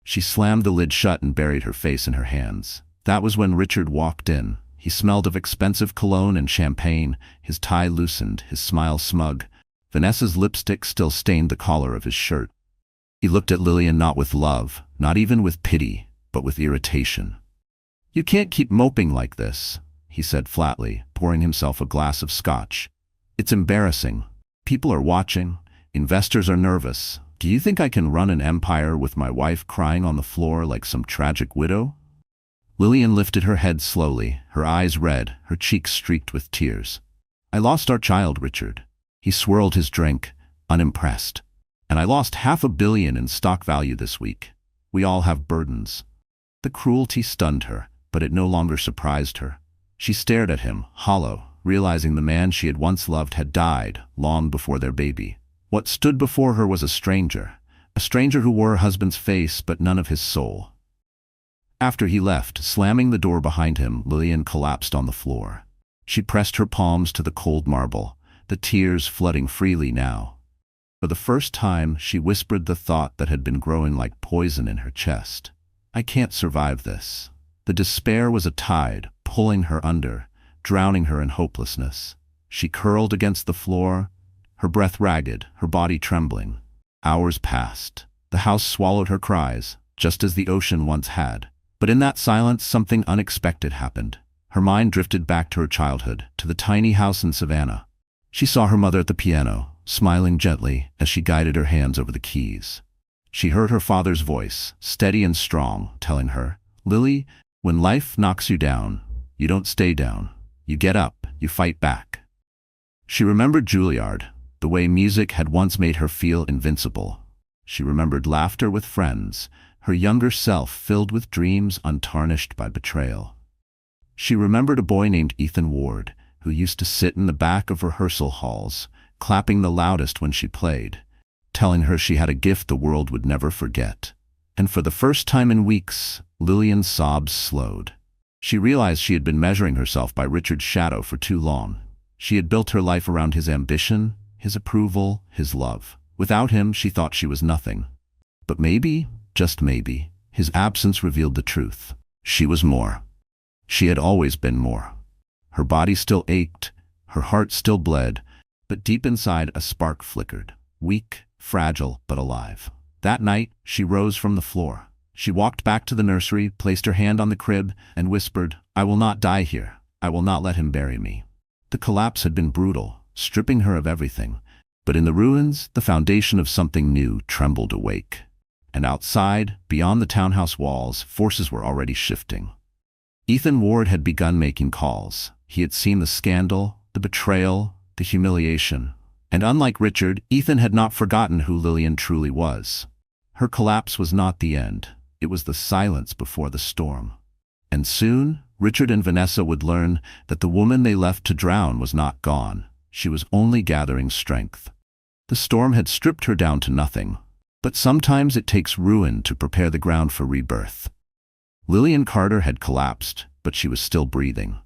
She slammed the lid shut and buried her face in her hands. That was when Richard walked in. He smelled of expensive cologne and champagne, his tie loosened, his smile smug. Vanessa's lipstick still stained the collar of his shirt. He looked at Lillian not with love, not even with pity, but with irritation. "You can't keep moping like this," he said flatly, pouring himself a glass of scotch. "It's embarrassing. People are watching. Investors are nervous. Do you think I can run an empire with my wife crying on the floor like some tragic widow?" Lillian lifted her head slowly, her eyes red, her cheeks streaked with tears. "I lost our child, Richard." He swirled his drink, unimpressed. "And I lost $500 million in stock value this week. We all have burdens." The cruelty stunned her, but it no longer surprised her. She stared at him, hollow, realizing the man she had once loved had died long before their baby. What stood before her was a stranger who wore her husband's face but none of his soul. After he left, slamming the door behind him, Lillian collapsed on the floor. She pressed her palms to the cold marble, the tears flooding freely now. For the first time, she whispered the thought that had been growing like poison in her chest. "I can't survive this." The despair was a tide, pulling her under, drowning her in hopelessness. She curled against the floor, her breath ragged, her body trembling. Hours passed. The house swallowed her cries, just as the ocean once had. But in that silence, something unexpected happened. Her mind drifted back to her childhood, to the tiny house in Savannah. She saw her mother at the piano, smiling gently as she guided her hands over the keys. She heard her father's voice, steady and strong, telling her, "Lily, when life knocks you down, you don't stay down. You get up, you fight back." She remembered Juilliard, the way music had once made her feel invincible. She remembered laughter with friends, her younger self filled with dreams untarnished by betrayal. She remembered a boy named Ethan Ward, who used to sit in the back of rehearsal halls, clapping the loudest when she played, telling her she had a gift the world would never forget. And for the first time in weeks, Lillian's sobs slowed. She realized she had been measuring herself by Richard's shadow for too long. She had built her life around his ambition, his approval, his love. Without him, she thought she was nothing. But maybe, just maybe, his absence revealed the truth. She was more. She had always been more. Her body still ached, her heart still bled, but deep inside a spark flickered, weak, fragile, but alive. That night, she rose from the floor. She walked back to the nursery, placed her hand on the crib, and whispered, "I will not die here. I will not let him bury me." The collapse had been brutal, stripping her of everything. But in the ruins, the foundation of something new trembled awake. And outside, beyond the townhouse walls, forces were already shifting. Ethan Ward had begun making calls. He had seen the scandal, the betrayal, the humiliation. And unlike Richard, Ethan had not forgotten who Lillian truly was. Her collapse was not the end. It was the silence before the storm. And soon, Richard and Vanessa would learn that the woman they left to drown was not gone. She was only gathering strength. The storm had stripped her down to nothing. But sometimes it takes ruin to prepare the ground for rebirth. Lillian Carter had collapsed, but she was still breathing.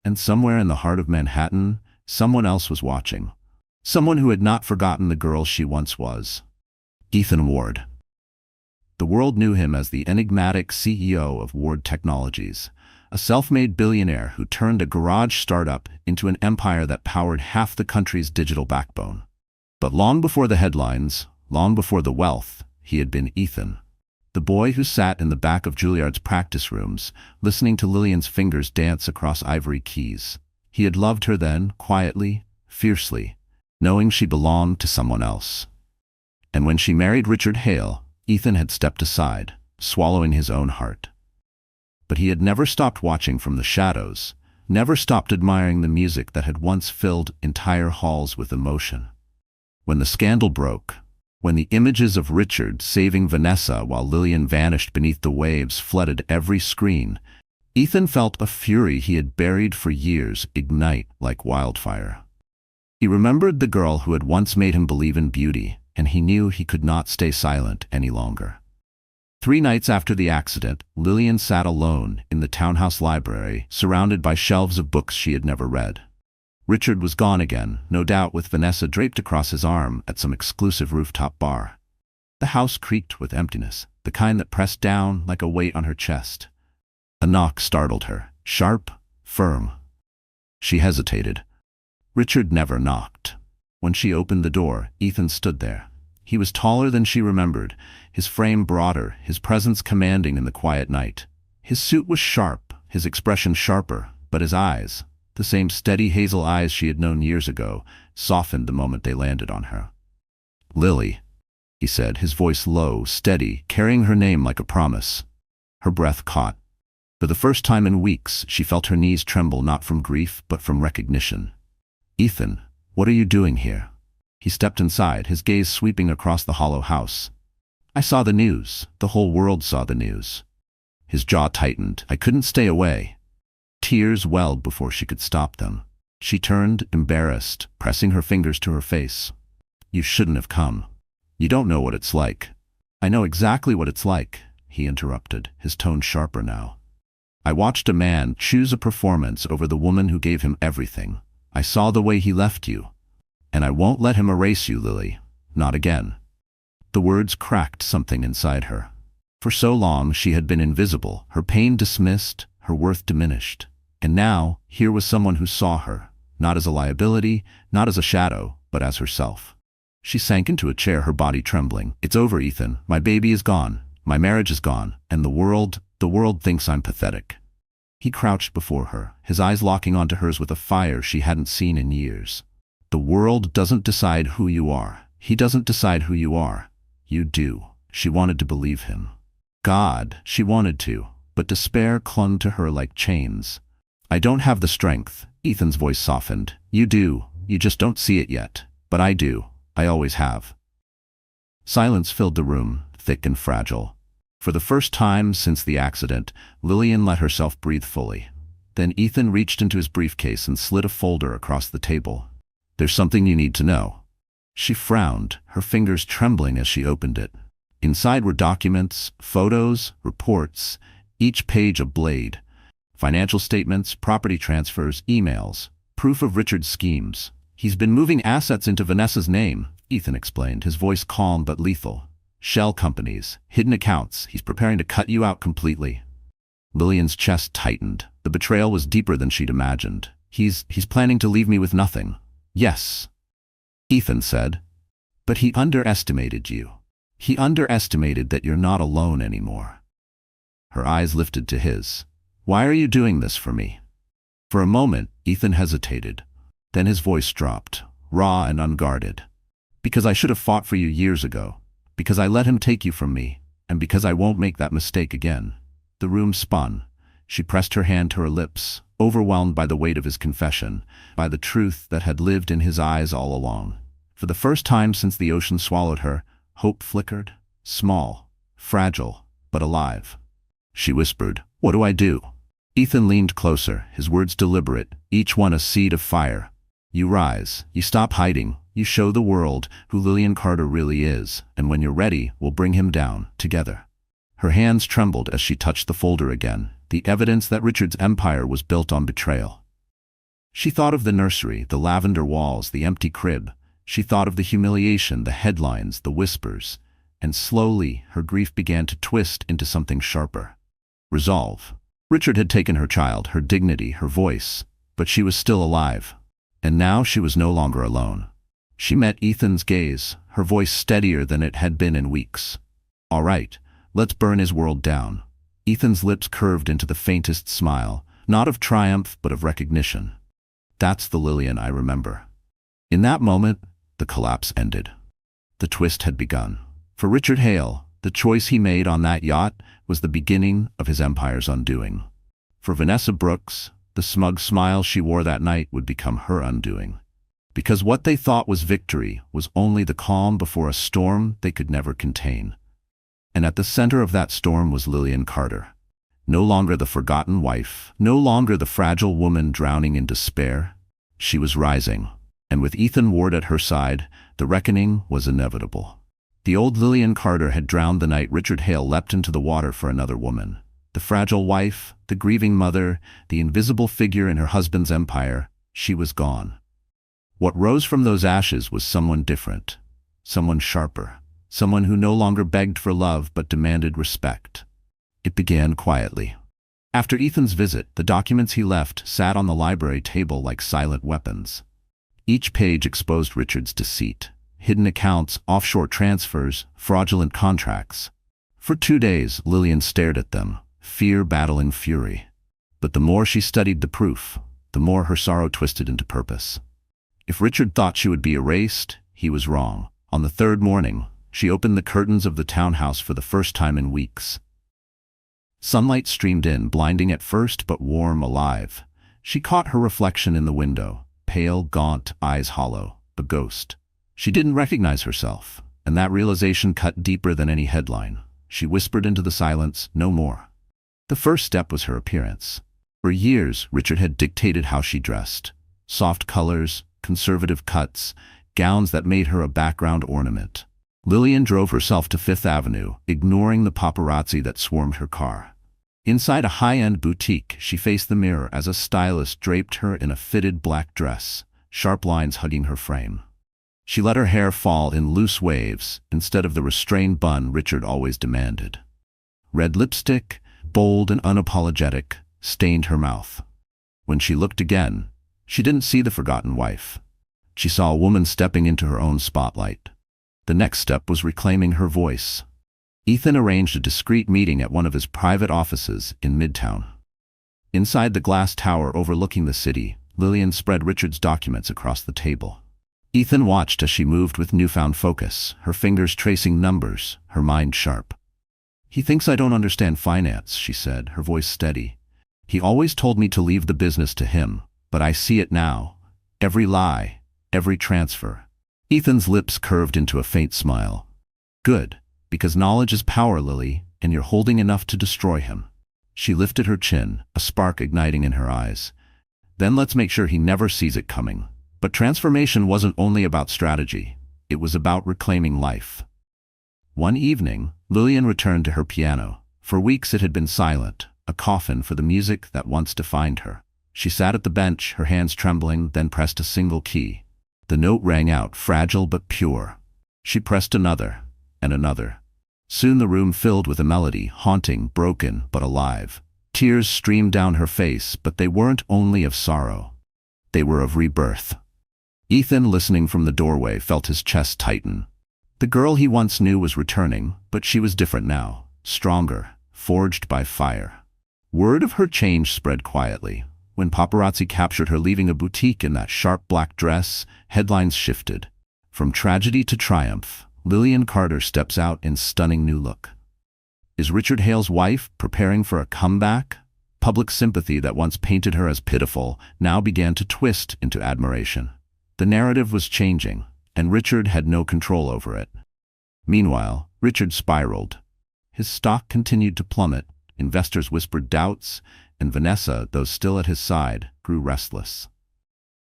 And somewhere in the heart of Manhattan, someone else was watching. Someone who had not forgotten the girl she once was. Ethan Ward. The world knew him as the enigmatic CEO of Ward Technologies, a self-made billionaire who turned a garage startup into an empire that powered half the country's digital backbone. But long before the headlines, long before the wealth, he had been Ethan. The boy who sat in the back of Juilliard's practice rooms, listening to Lillian's fingers dance across ivory keys. He had loved her then, quietly, fiercely, knowing she belonged to someone else. And when she married Richard Hale, Ethan had stepped aside, swallowing his own heart. But he had never stopped watching from the shadows, never stopped admiring the music that had once filled entire halls with emotion. When the scandal broke, when the images of Richard saving Vanessa while Lillian vanished beneath the waves flooded every screen, Ethan felt a fury he had buried for years ignite like wildfire. He remembered the girl who had once made him believe in beauty, and he knew he could not stay silent any longer. 3 nights after the accident, Lillian sat alone in the townhouse library, surrounded by shelves of books she had never read. Richard was gone again, no doubt with Vanessa draped across his arm at some exclusive rooftop bar. The house creaked with emptiness, the kind that pressed down like a weight on her chest. A knock startled her, sharp, firm. She hesitated. Richard never knocked. When she opened the door, Ethan stood there, He was taller than she remembered, his frame broader, his presence commanding in the quiet night. His suit was sharp, his expression sharper, but his eyes, the same steady hazel eyes she had known years ago, softened the moment they landed on her. "Lily," he said, his voice low, steady, carrying her name like a promise. Her breath caught. For the first time in weeks, she felt her knees tremble not from grief, but from recognition. "Ethan, what are you doing here?" He stepped inside, his gaze sweeping across the hollow house. "I saw the news. The whole world saw the news." His jaw tightened. "I couldn't stay away." Tears welled before she could stop them. She turned, embarrassed, pressing her fingers to her face. "You shouldn't have come. You don't know what it's like." "I know exactly what it's like," he interrupted, his tone sharper now. "I watched a man choose a performance over the woman who gave him everything. I saw the way he left you. And I won't let him erase you, Lily. Not again." The words cracked something inside her. For so long she had been invisible, her pain dismissed, her worth diminished. And now, here was someone who saw her, not as a liability, not as a shadow, but as herself. She sank into a chair, her body trembling. "It's over, Ethan. My baby is gone. My marriage is gone. And the world thinks I'm pathetic." He crouched before her, his eyes locking onto hers with a fire she hadn't seen in years. "The world doesn't decide who you are. He doesn't decide who you are. You do." She wanted to believe him. God, she wanted to, but despair clung to her like chains. "I don't have the strength," Ethan's voice softened. "You do. You just don't see it yet. But I do. I always have." Silence filled the room, thick and fragile. For the first time since the accident, Lillian let herself breathe fully. Then Ethan reached into his briefcase and slid a folder across the table. "There's something you need to know." She frowned, her fingers trembling as she opened it. Inside were documents, photos, reports, each page a blade. Financial statements, property transfers, emails, proof of Richard's schemes. "He's been moving assets into Vanessa's name," Ethan explained, his voice calm but lethal. "Shell companies, hidden accounts. He's preparing to cut you out completely." Lillian's chest tightened. The betrayal was deeper than she'd imagined. He's planning to leave me with nothing." "Yes," Ethan said. "But he underestimated you. He underestimated that you're not alone anymore." Her eyes lifted to his. "Why are you doing this for me?" For a moment, Ethan hesitated. Then his voice dropped, raw and unguarded. "Because I should have fought for you years ago. Because I let him take you from me. And because I won't make that mistake again." The room spun. She pressed her hand to her lips, overwhelmed by the weight of his confession, by the truth that had lived in his eyes all along. For the first time since the ocean swallowed her, hope flickered, small, fragile, but alive. She whispered, "What do I do?" Ethan leaned closer, his words deliberate, each one a seed of fire. "You rise, you stop hiding, you show the world who Lillian Carter really is, and when you're ready, we'll bring him down, together." Her hands trembled as she touched the folder again, the evidence that Richard's empire was built on betrayal. She thought of the nursery, the lavender walls, the empty crib. She thought of the humiliation, the headlines, the whispers, and slowly her grief began to twist into something sharper. Resolve. Richard had taken her child, her dignity, her voice, but she was still alive. And now she was no longer alone. She met Ethan's gaze, her voice steadier than it had been in weeks. "All right, let's burn his world down." Ethan's lips curved into the faintest smile, not of triumph but of recognition. "That's the Lillian I remember." In that moment, the collapse ended. The twist had begun. For Richard Hale, the choice he made on that yacht was the beginning of his empire's undoing. For Vanessa Brooks, the smug smile she wore that night would become her undoing. Because what they thought was victory was only the calm before a storm they could never contain. And at the center of that storm was Lillian Carter. No longer the forgotten wife, no longer the fragile woman drowning in despair. She was rising, and with Ethan Ward at her side, the reckoning was inevitable. The old Lillian Carter had drowned the night Richard Hale leapt into the water for another woman. The fragile wife, the grieving mother, the invisible figure in her husband's empire, she was gone. What rose from those ashes was someone different, someone sharper, someone who no longer begged for love but demanded respect. It began quietly. After Ethan's visit, the documents he left sat on the library table like silent weapons. Each page exposed Richard's deceit, hidden accounts, offshore transfers, fraudulent contracts. For 2 days, Lillian stared at them, fear battling fury. But the more she studied the proof, the more her sorrow twisted into purpose. If Richard thought she would be erased, he was wrong. On the third morning, she opened the curtains of the townhouse for the first time in weeks. Sunlight streamed in, blinding at first but warm, alive. She caught her reflection in the window, pale, gaunt, eyes hollow, a ghost. She didn't recognize herself, and that realization cut deeper than any headline. She whispered into the silence, "No more." The first step was her appearance. For years, Richard had dictated how she dressed. Soft colors, conservative cuts, gowns that made her a background ornament. Lillian drove herself to Fifth Avenue, ignoring the paparazzi that swarmed her car. Inside a high-end boutique, she faced the mirror as a stylist draped her in a fitted black dress, sharp lines hugging her frame. She let her hair fall in loose waves instead of the restrained bun Richard always demanded. Red lipstick, bold and unapologetic, stained her mouth. When she looked again, she didn't see the forgotten wife. She saw a woman stepping into her own spotlight. The next step was reclaiming her voice. Ethan arranged a discreet meeting at one of his private offices in Midtown. Inside the glass tower overlooking the city, Lillian spread Richard's documents across the table. Ethan watched as she moved with newfound focus, her fingers tracing numbers, her mind sharp. "He thinks I don't understand finance," she said, her voice steady. "He always told me to leave the business to him, but I see it now. Every lie, every transfer." Ethan's lips curved into a faint smile. "Good, because knowledge is power, Lily, and you're holding enough to destroy him." She lifted her chin, a spark igniting in her eyes. "Then let's make sure he never sees it coming." But transformation wasn't only about strategy. It was about reclaiming life. One evening, Lillian returned to her piano. For weeks it had been silent, a coffin for the music that once defined her. She sat at the bench, her hands trembling, then pressed a single key. The note rang out, fragile but pure. She pressed another, and another. Soon the room filled with a melody, haunting, broken, but alive. Tears streamed down her face, but they weren't only of sorrow. They were of rebirth. Ethan, listening from the doorway, felt his chest tighten. The girl he once knew was returning, but she was different now, stronger, forged by fire. Word of her change spread quietly. When paparazzi captured her leaving a boutique in that sharp black dress, headlines shifted. From tragedy to triumph, Lillian Carter steps out in stunning new look. Is Richard Hale's wife preparing for a comeback? Public sympathy that once painted her as pitiful now began to twist into admiration. The narrative was changing, and Richard had no control over it. Meanwhile, Richard spiraled. His stock continued to plummet, investors whispered doubts, and Vanessa, though still at his side, grew restless.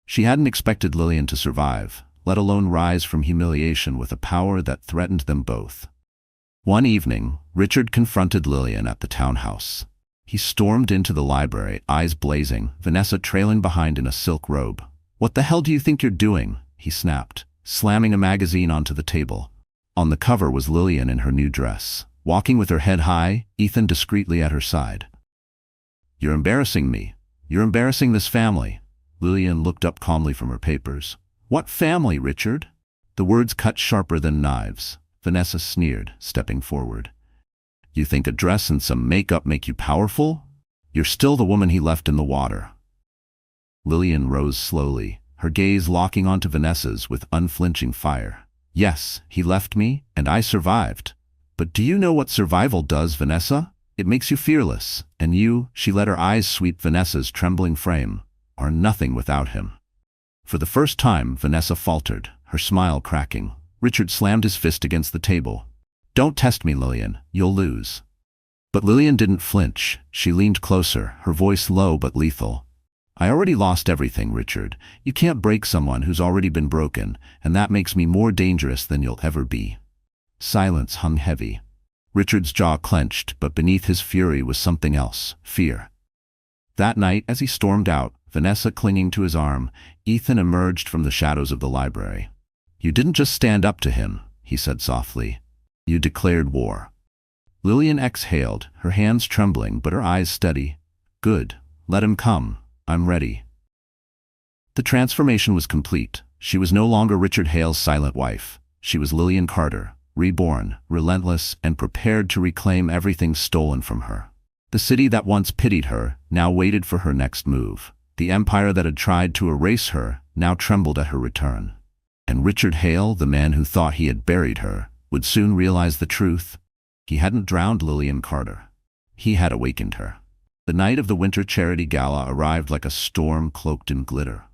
She hadn't expected Lillian to survive, let alone rise from humiliation with a power that threatened them both. One evening, Richard confronted Lillian at the townhouse. He stormed into the library, eyes blazing, Vanessa trailing behind in a silk robe. "What the hell do you think you're doing?" he snapped, slamming a magazine onto the table. On the cover was Lillian in her new dress, walking with her head high, Ethan discreetly at her side. "You're embarrassing me. You're embarrassing this family." Lillian looked up calmly from her papers. "What family, Richard?" The words cut sharper than knives. Vanessa sneered, stepping forward. "You think a dress and some makeup make you powerful? You're still the woman he left in the water." Lillian rose slowly, her gaze locking onto Vanessa's with unflinching fire. "Yes, he left me, and I survived. But do you know what survival does, Vanessa? It makes you fearless, and you," she let her eyes sweep Vanessa's trembling frame, "are nothing without him." For the first time, Vanessa faltered, her smile cracking. Richard slammed his fist against the table. "Don't test me, Lillian. You'll lose." But Lillian didn't flinch. She leaned closer, her voice low but lethal. "I already lost everything, Richard. You can't break someone who's already been broken, and that makes me more dangerous than you'll ever be." Silence hung heavy. Richard's jaw clenched, but beneath his fury was something else, fear. That night, as he stormed out, Vanessa clinging to his arm, Ethan emerged from the shadows of the library. "You didn't just stand up to him," he said softly. "You declared war." Lillian exhaled, her hands trembling but her eyes steady. "Good. Let him come. I'm ready." The transformation was complete. She was no longer Richard Hale's silent wife. She was Lillian Carter, reborn, relentless, and prepared to reclaim everything stolen from her. The city that once pitied her now waited for her next move. The empire that had tried to erase her now trembled at her return. And Richard Hale, the man who thought he had buried her, would soon realize the truth. He hadn't drowned Lillian Carter. He had awakened her. The night of the Winter Charity Gala arrived like a storm cloaked in glitter.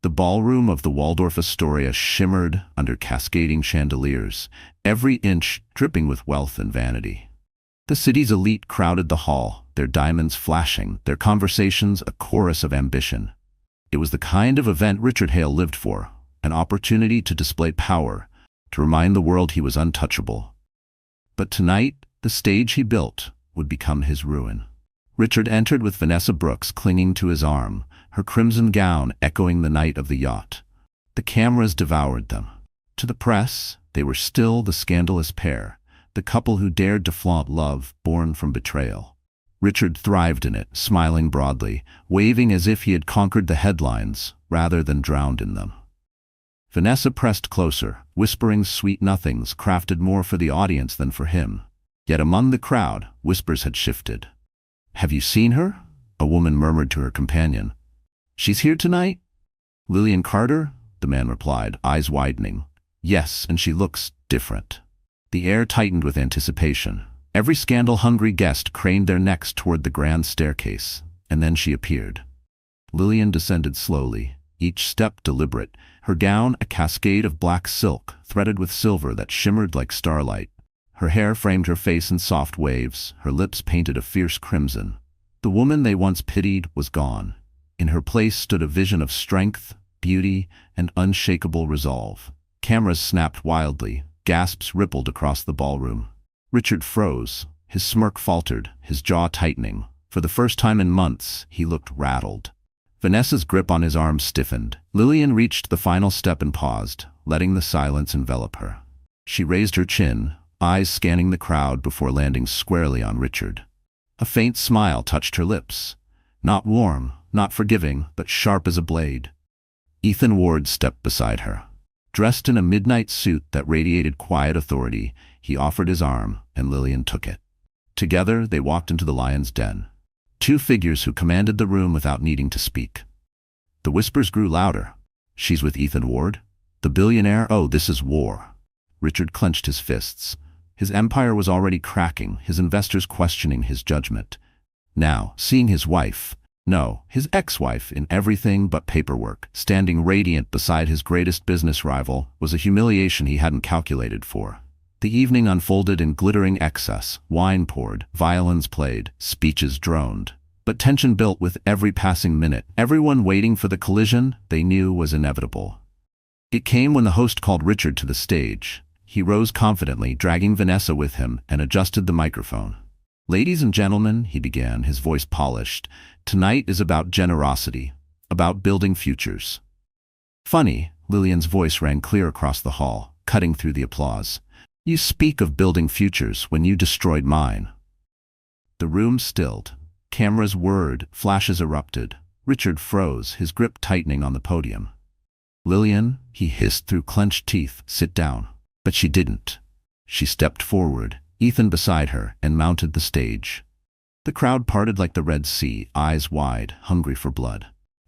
The ballroom of the Waldorf Astoria shimmered under cascading chandeliers, every inch dripping with wealth and vanity. The city's elite crowded the hall, their diamonds flashing, their conversations a chorus of ambition. It was the kind of event Richard Hale lived for, an opportunity to display power, to remind the world he was untouchable. But tonight, the stage he built would become his ruin. Richard entered with Vanessa Brooks clinging to his arm, her crimson gown echoing the night of the yacht. The cameras devoured them. To the press, they were still the scandalous pair, the couple who dared to flaunt love born from betrayal. Richard thrived in it, smiling broadly, waving as if he had conquered the headlines rather than drowned in them. Vanessa pressed closer, whispering sweet nothings crafted more for the audience than for him. Yet among the crowd, whispers had shifted. "Have you seen her?" a woman murmured to her companion. "She's here tonight?" "Lillian Carter?" the man replied, eyes widening. "Yes, and she looks different." The air tightened with anticipation. Every scandal-hungry guest craned their necks toward the grand staircase, and then she appeared. Lillian descended slowly, each step deliberate, her gown a cascade of black silk threaded with silver that shimmered like starlight. Her hair framed her face in soft waves, her lips painted a fierce crimson. The woman they once pitied was gone. In her place stood a vision of strength, beauty, and unshakable resolve. Cameras snapped wildly, gasps rippled across the ballroom. Richard froze, his smirk faltered, his jaw tightening. For the first time in months, he looked rattled. Vanessa's grip on his arm stiffened. Lillian reached the final step and paused, letting the silence envelop her. She raised her chin, eyes scanning the crowd before landing squarely on Richard. A faint smile touched her lips. Not warm, not forgiving, but sharp as a blade. Ethan Ward stepped beside her. Dressed in a midnight suit that radiated quiet authority, he offered his arm, and Lillian took it. Together, they walked into the lion's den. Two figures who commanded the room without needing to speak. The whispers grew louder. "She's with Ethan Ward? The billionaire? Oh, this is war." Richard clenched his fists. His empire was already cracking, his investors questioning his judgment. Now, seeing his wife, no, his ex-wife in everything but paperwork, standing radiant beside his greatest business rival, was a humiliation he hadn't calculated for. The evening unfolded in glittering excess. Wine poured, violins played, speeches droned. But tension built with every passing minute. Everyone waiting for the collision they knew was inevitable. It came when the host called Richard to the stage. He rose confidently, dragging Vanessa with him, and adjusted the microphone. "Ladies and gentlemen," he began, his voice polished, "tonight is about generosity, about building futures." "Funny," Lillian's voice rang clear across the hall, cutting through the applause. "You speak of building futures when you destroyed mine." The room stilled. Cameras whirred, flashes erupted. Richard froze, his grip tightening on the podium. "Lillian," he hissed through clenched teeth, "sit down." But she didn't. She stepped forward, Ethan beside her, and mounted the stage. The crowd parted like the Red Sea, eyes wide, hungry for blood.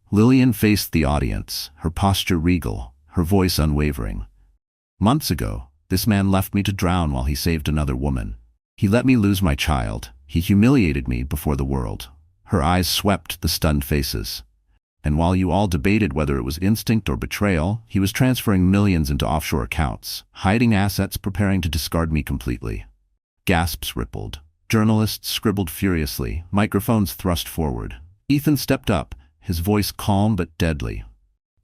Lillian faced the audience, her posture regal, her voice unwavering. "Months ago, this man left me to drown while he saved another woman. He let me lose my child. He humiliated me before the world." Her eyes swept the stunned faces. "And while you all debated whether it was instinct or betrayal, he was transferring millions into offshore accounts, hiding assets, preparing to discard me completely." Gasps rippled. Journalists scribbled furiously, microphones thrust forward. Ethan stepped up, his voice calm but deadly.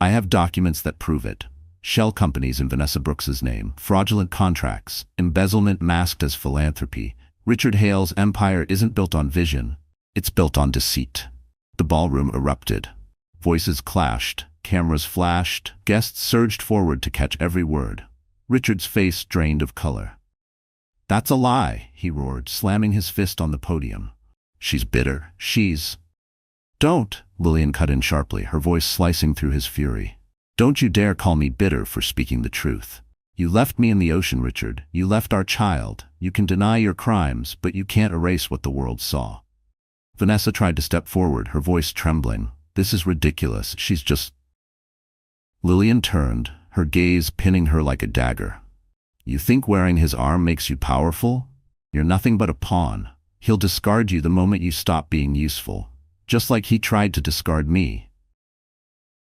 "I have documents that prove it. Shell companies in Vanessa Brooks's name, fraudulent contracts, embezzlement masked as philanthropy. Richard Hale's empire isn't built on vision, it's built on deceit." The ballroom erupted. Voices clashed, cameras flashed, guests surged forward to catch every word. Richard's face drained of color. "That's a lie," he roared, slamming his fist on the podium. "She's bitter. She's—" "Don't," Lillian cut in sharply, her voice slicing through his fury. "Don't you dare call me bitter for speaking the truth. You left me in the ocean, Richard. You left our child. You can deny your crimes, but you can't erase what the world saw. Vanessa tried to step forward, her voice trembling. This is ridiculous. She's just... Lillian turned, her gaze pinning her like a dagger. You think wearing his arm makes you powerful? You're nothing but a pawn. He'll discard you the moment you stop being useful, just like he tried to discard me.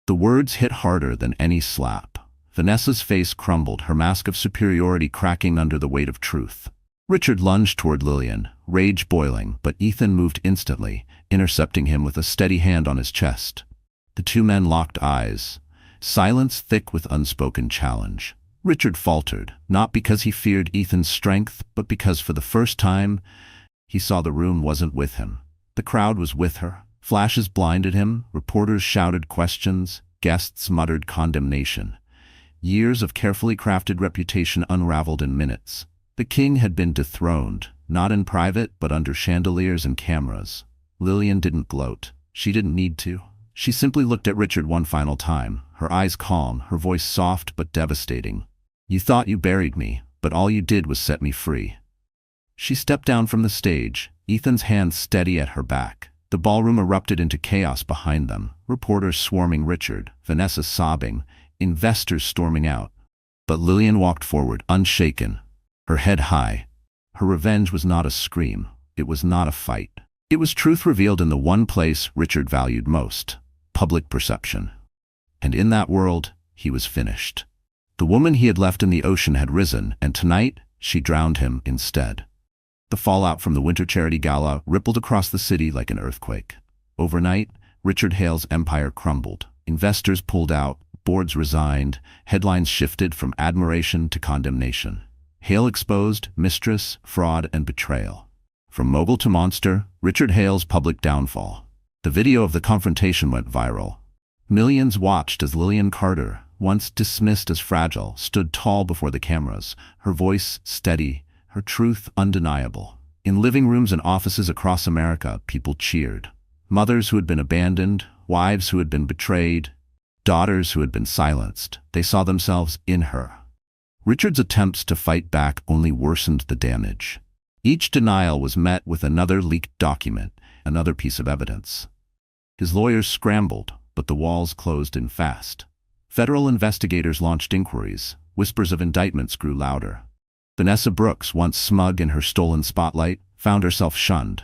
The words hit harder than any slap. Vanessa's face crumbled, her mask of superiority cracking under the weight of truth. Richard lunged toward Lillian, rage boiling, but Ethan moved instantly, intercepting him with a steady hand on his chest. The two men locked eyes, silence thick with unspoken challenge. Richard faltered, not because he feared Ethan's strength, but because for the first time, he saw the room wasn't with him. The crowd was with her. Flashes blinded him, reporters shouted questions, guests muttered condemnation. Years of carefully crafted reputation unraveled in minutes. The king had been dethroned, not in private, but under chandeliers and cameras. Lillian didn't gloat. She didn't need to. She simply looked at Richard one final time, her eyes calm, her voice soft but devastating. You thought you buried me, but all you did was set me free. She stepped down from the stage, Ethan's hands steady at her back. The ballroom erupted into chaos behind them, reporters swarming Richard, Vanessa sobbing, investors storming out. But Lillian walked forward, unshaken, her head high. Her revenge was not a scream. It was not a fight. It was truth revealed in the one place Richard valued most, public perception. And in that world, he was finished. The woman he had left in the ocean had risen, and tonight, she drowned him instead. The fallout from the Winter Charity Gala rippled across the city like an earthquake. Overnight, Richard Hale's empire crumbled. Investors pulled out, boards resigned, headlines shifted from admiration to condemnation. Hale exposed Mistress, fraud, and betrayal. From mogul to monster, Richard Hale's public downfall. The video of the confrontation went viral. Millions watched as Lillian Carter, once dismissed as fragile, stood tall before the cameras, her voice steady, her truth undeniable. In living rooms and offices across America, people cheered. Mothers who had been abandoned, wives who had been betrayed, daughters who had been silenced. They saw themselves in her. Richard's attempts to fight back only worsened the damage. Each denial was met with another leaked document, another piece of evidence. His lawyers scrambled, but the walls closed in fast. Federal investigators launched inquiries. Whispers of indictments grew louder. Vanessa Brooks, once smug in her stolen spotlight, found herself shunned.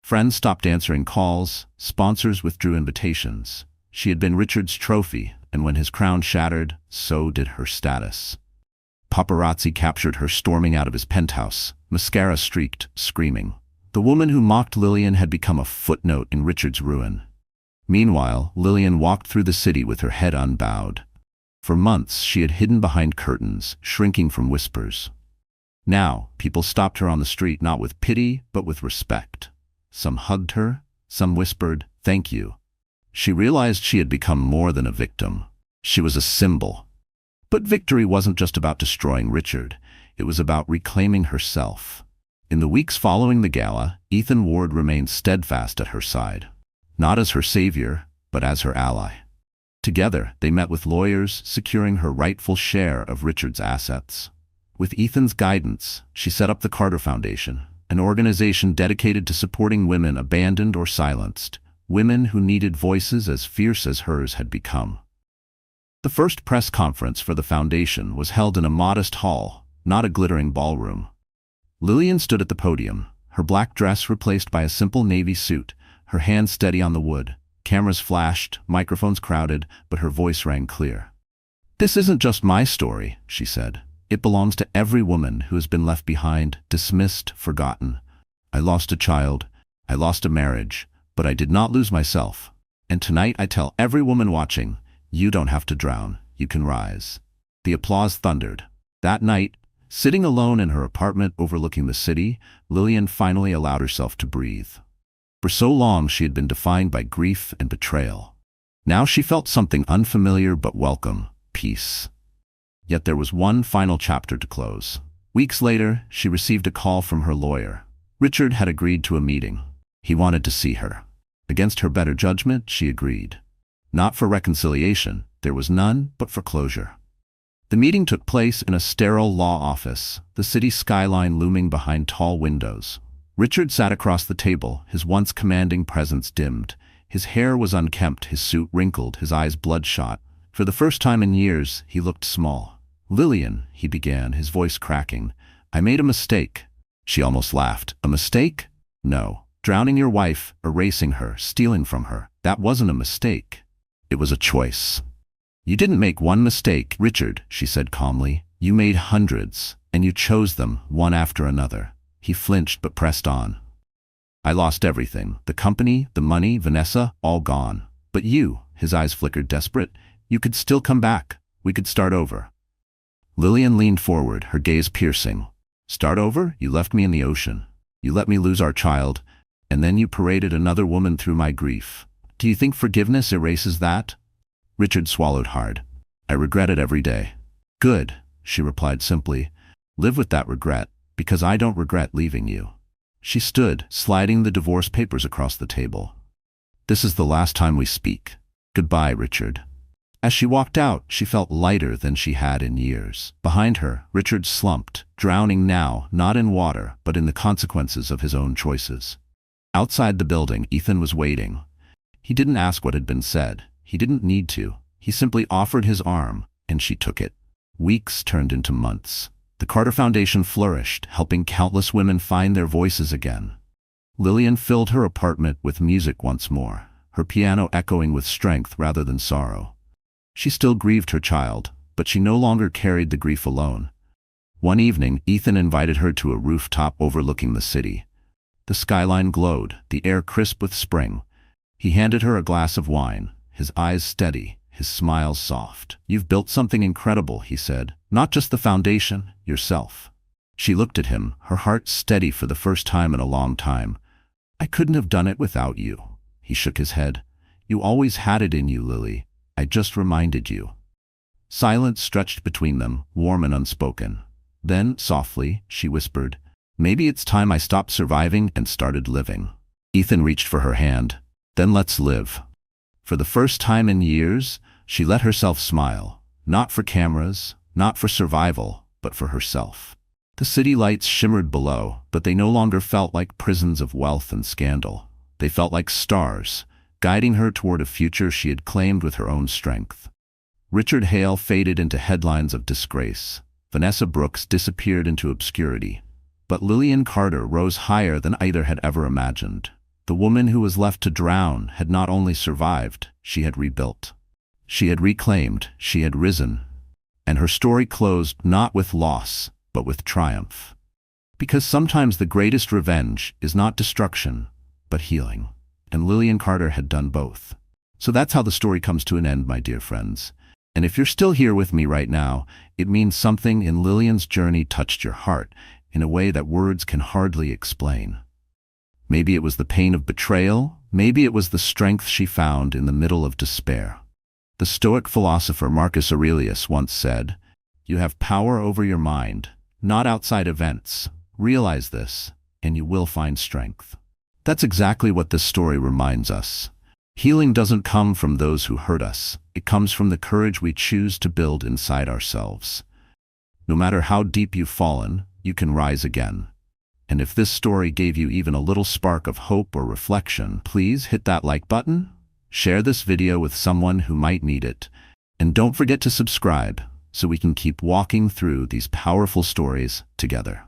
Friends stopped answering calls, sponsors withdrew invitations. She had been Richard's trophy, and when his crown shattered, so did her status. Paparazzi captured her storming out of his penthouse, mascara streaked, screaming. The woman who mocked Lillian had become a footnote in Richard's ruin. Meanwhile, Lillian walked through the city with her head unbowed. For months, she had hidden behind curtains, shrinking from whispers. Now, people stopped her on the street not with pity, but with respect. Some hugged her, some whispered, "Thank you." She realized she had become more than a victim. She was a symbol. But victory wasn't just about destroying Richard. It was about reclaiming herself. In the weeks following the gala, Ethan Ward remained steadfast at her side. Not as her savior, but as her ally. Together, they met with lawyers, securing her rightful share of Richard's assets. With Ethan's guidance, she set up the Carter Foundation, an organization dedicated to supporting women abandoned or silenced, women who needed voices as fierce as hers had become. The first press conference for the foundation was held in a modest hall, not a glittering ballroom. Lillian stood at the podium, her black dress replaced by a simple navy suit, her hands steady on the wood. Cameras flashed, microphones crowded, but her voice rang clear. "This isn't just my story," she said. "It belongs to every woman who has been left behind, dismissed, forgotten. I lost a child, I lost a marriage, but I did not lose myself. And tonight I tell every woman watching, you don't have to drown, you can rise." The applause thundered. That night, sitting alone in her apartment overlooking the city, Lillian finally allowed herself to breathe. For so long she had been defined by grief and betrayal. Now she felt something unfamiliar but welcome, peace. Yet there was one final chapter to close. Weeks later, she received a call from her lawyer. Richard had agreed to a meeting. He wanted to see her. Against her better judgment, she agreed. Not for reconciliation, there was none, but for closure. The meeting took place in a sterile law office, the city skyline looming behind tall windows. Richard sat across the table, his once commanding presence dimmed. His hair was unkempt, his suit wrinkled, his eyes bloodshot. For the first time in years, he looked small. "Lillian," he began, his voice cracking, "I made a mistake." She almost laughed. "A mistake?" "No. Drowning your wife, erasing her, stealing from her. That wasn't a mistake. It was a choice." "You didn't make one mistake, Richard," she said calmly. "You made hundreds, and you chose them, one after another." He flinched but pressed on. "I lost everything. The company, the money, Vanessa, all gone. But you," his eyes flickered desperate, "you could still come back. We could start over." Lillian leaned forward, her gaze piercing. "Start over? You left me in the ocean. You let me lose our child, and then you paraded another woman through my grief. Do you think forgiveness erases that?" Richard swallowed hard. "I regret it every day." "Good," she replied simply. "Live with that regret, because I don't regret leaving you." She stood, sliding the divorce papers across the table. "This is the last time we speak. Goodbye, Richard." As she walked out, she felt lighter than she had in years. Behind her, Richard slumped, drowning now, not in water, but in the consequences of his own choices. Outside the building, Ethan was waiting. He didn't ask what had been said. He didn't need to. He simply offered his arm, and she took it. Weeks turned into months. The Carter Foundation flourished, helping countless women find their voices again. Lillian filled her apartment with music once more, her piano echoing with strength rather than sorrow. She still grieved her child, but she no longer carried the grief alone. One evening, Ethan invited her to a rooftop overlooking the city. The skyline glowed, the air crisp with spring. He handed her a glass of wine, his eyes steady, his smile soft. "You've built something incredible," he said. "Not just the foundation, yourself." She looked at him, her heart steady for the first time in a long time. "I couldn't have done it without you." He shook his head. "You always had it in you, Lily. I just reminded you." Silence stretched between them, warm and unspoken. Then, softly, she whispered, "Maybe it's time I stopped surviving and started living." Ethan reached for her hand. "Then let's live." For the first time in years, she let herself smile, not for cameras, not for survival, but for herself. The city lights shimmered below, but they no longer felt like prisons of wealth and scandal. They felt like stars, guiding her toward a future she had claimed with her own strength. Richard Hale faded into headlines of disgrace. Vanessa Brooks disappeared into obscurity. But Lillian Carter rose higher than either had ever imagined. The woman who was left to drown had not only survived, she had rebuilt. She had reclaimed, she had risen. And her story closed not with loss, but with triumph. Because sometimes the greatest revenge is not destruction, but healing. And Lillian Carter had done both. So that's how the story comes to an end, my dear friends. And if you're still here with me right now, it means something in Lillian's journey touched your heart in a way that words can hardly explain. Maybe it was the pain of betrayal, maybe it was the strength she found in the middle of despair. The Stoic philosopher Marcus Aurelius once said, "You have power over your mind, not outside events. Realize this, and you will find strength." That's exactly what this story reminds us. Healing doesn't come from those who hurt us. It comes from the courage we choose to build inside ourselves. No matter how deep you've fallen, you can rise again. And if this story gave you even a little spark of hope or reflection, please hit that like button, share this video with someone who might need it, and don't forget to subscribe so we can keep walking through these powerful stories together.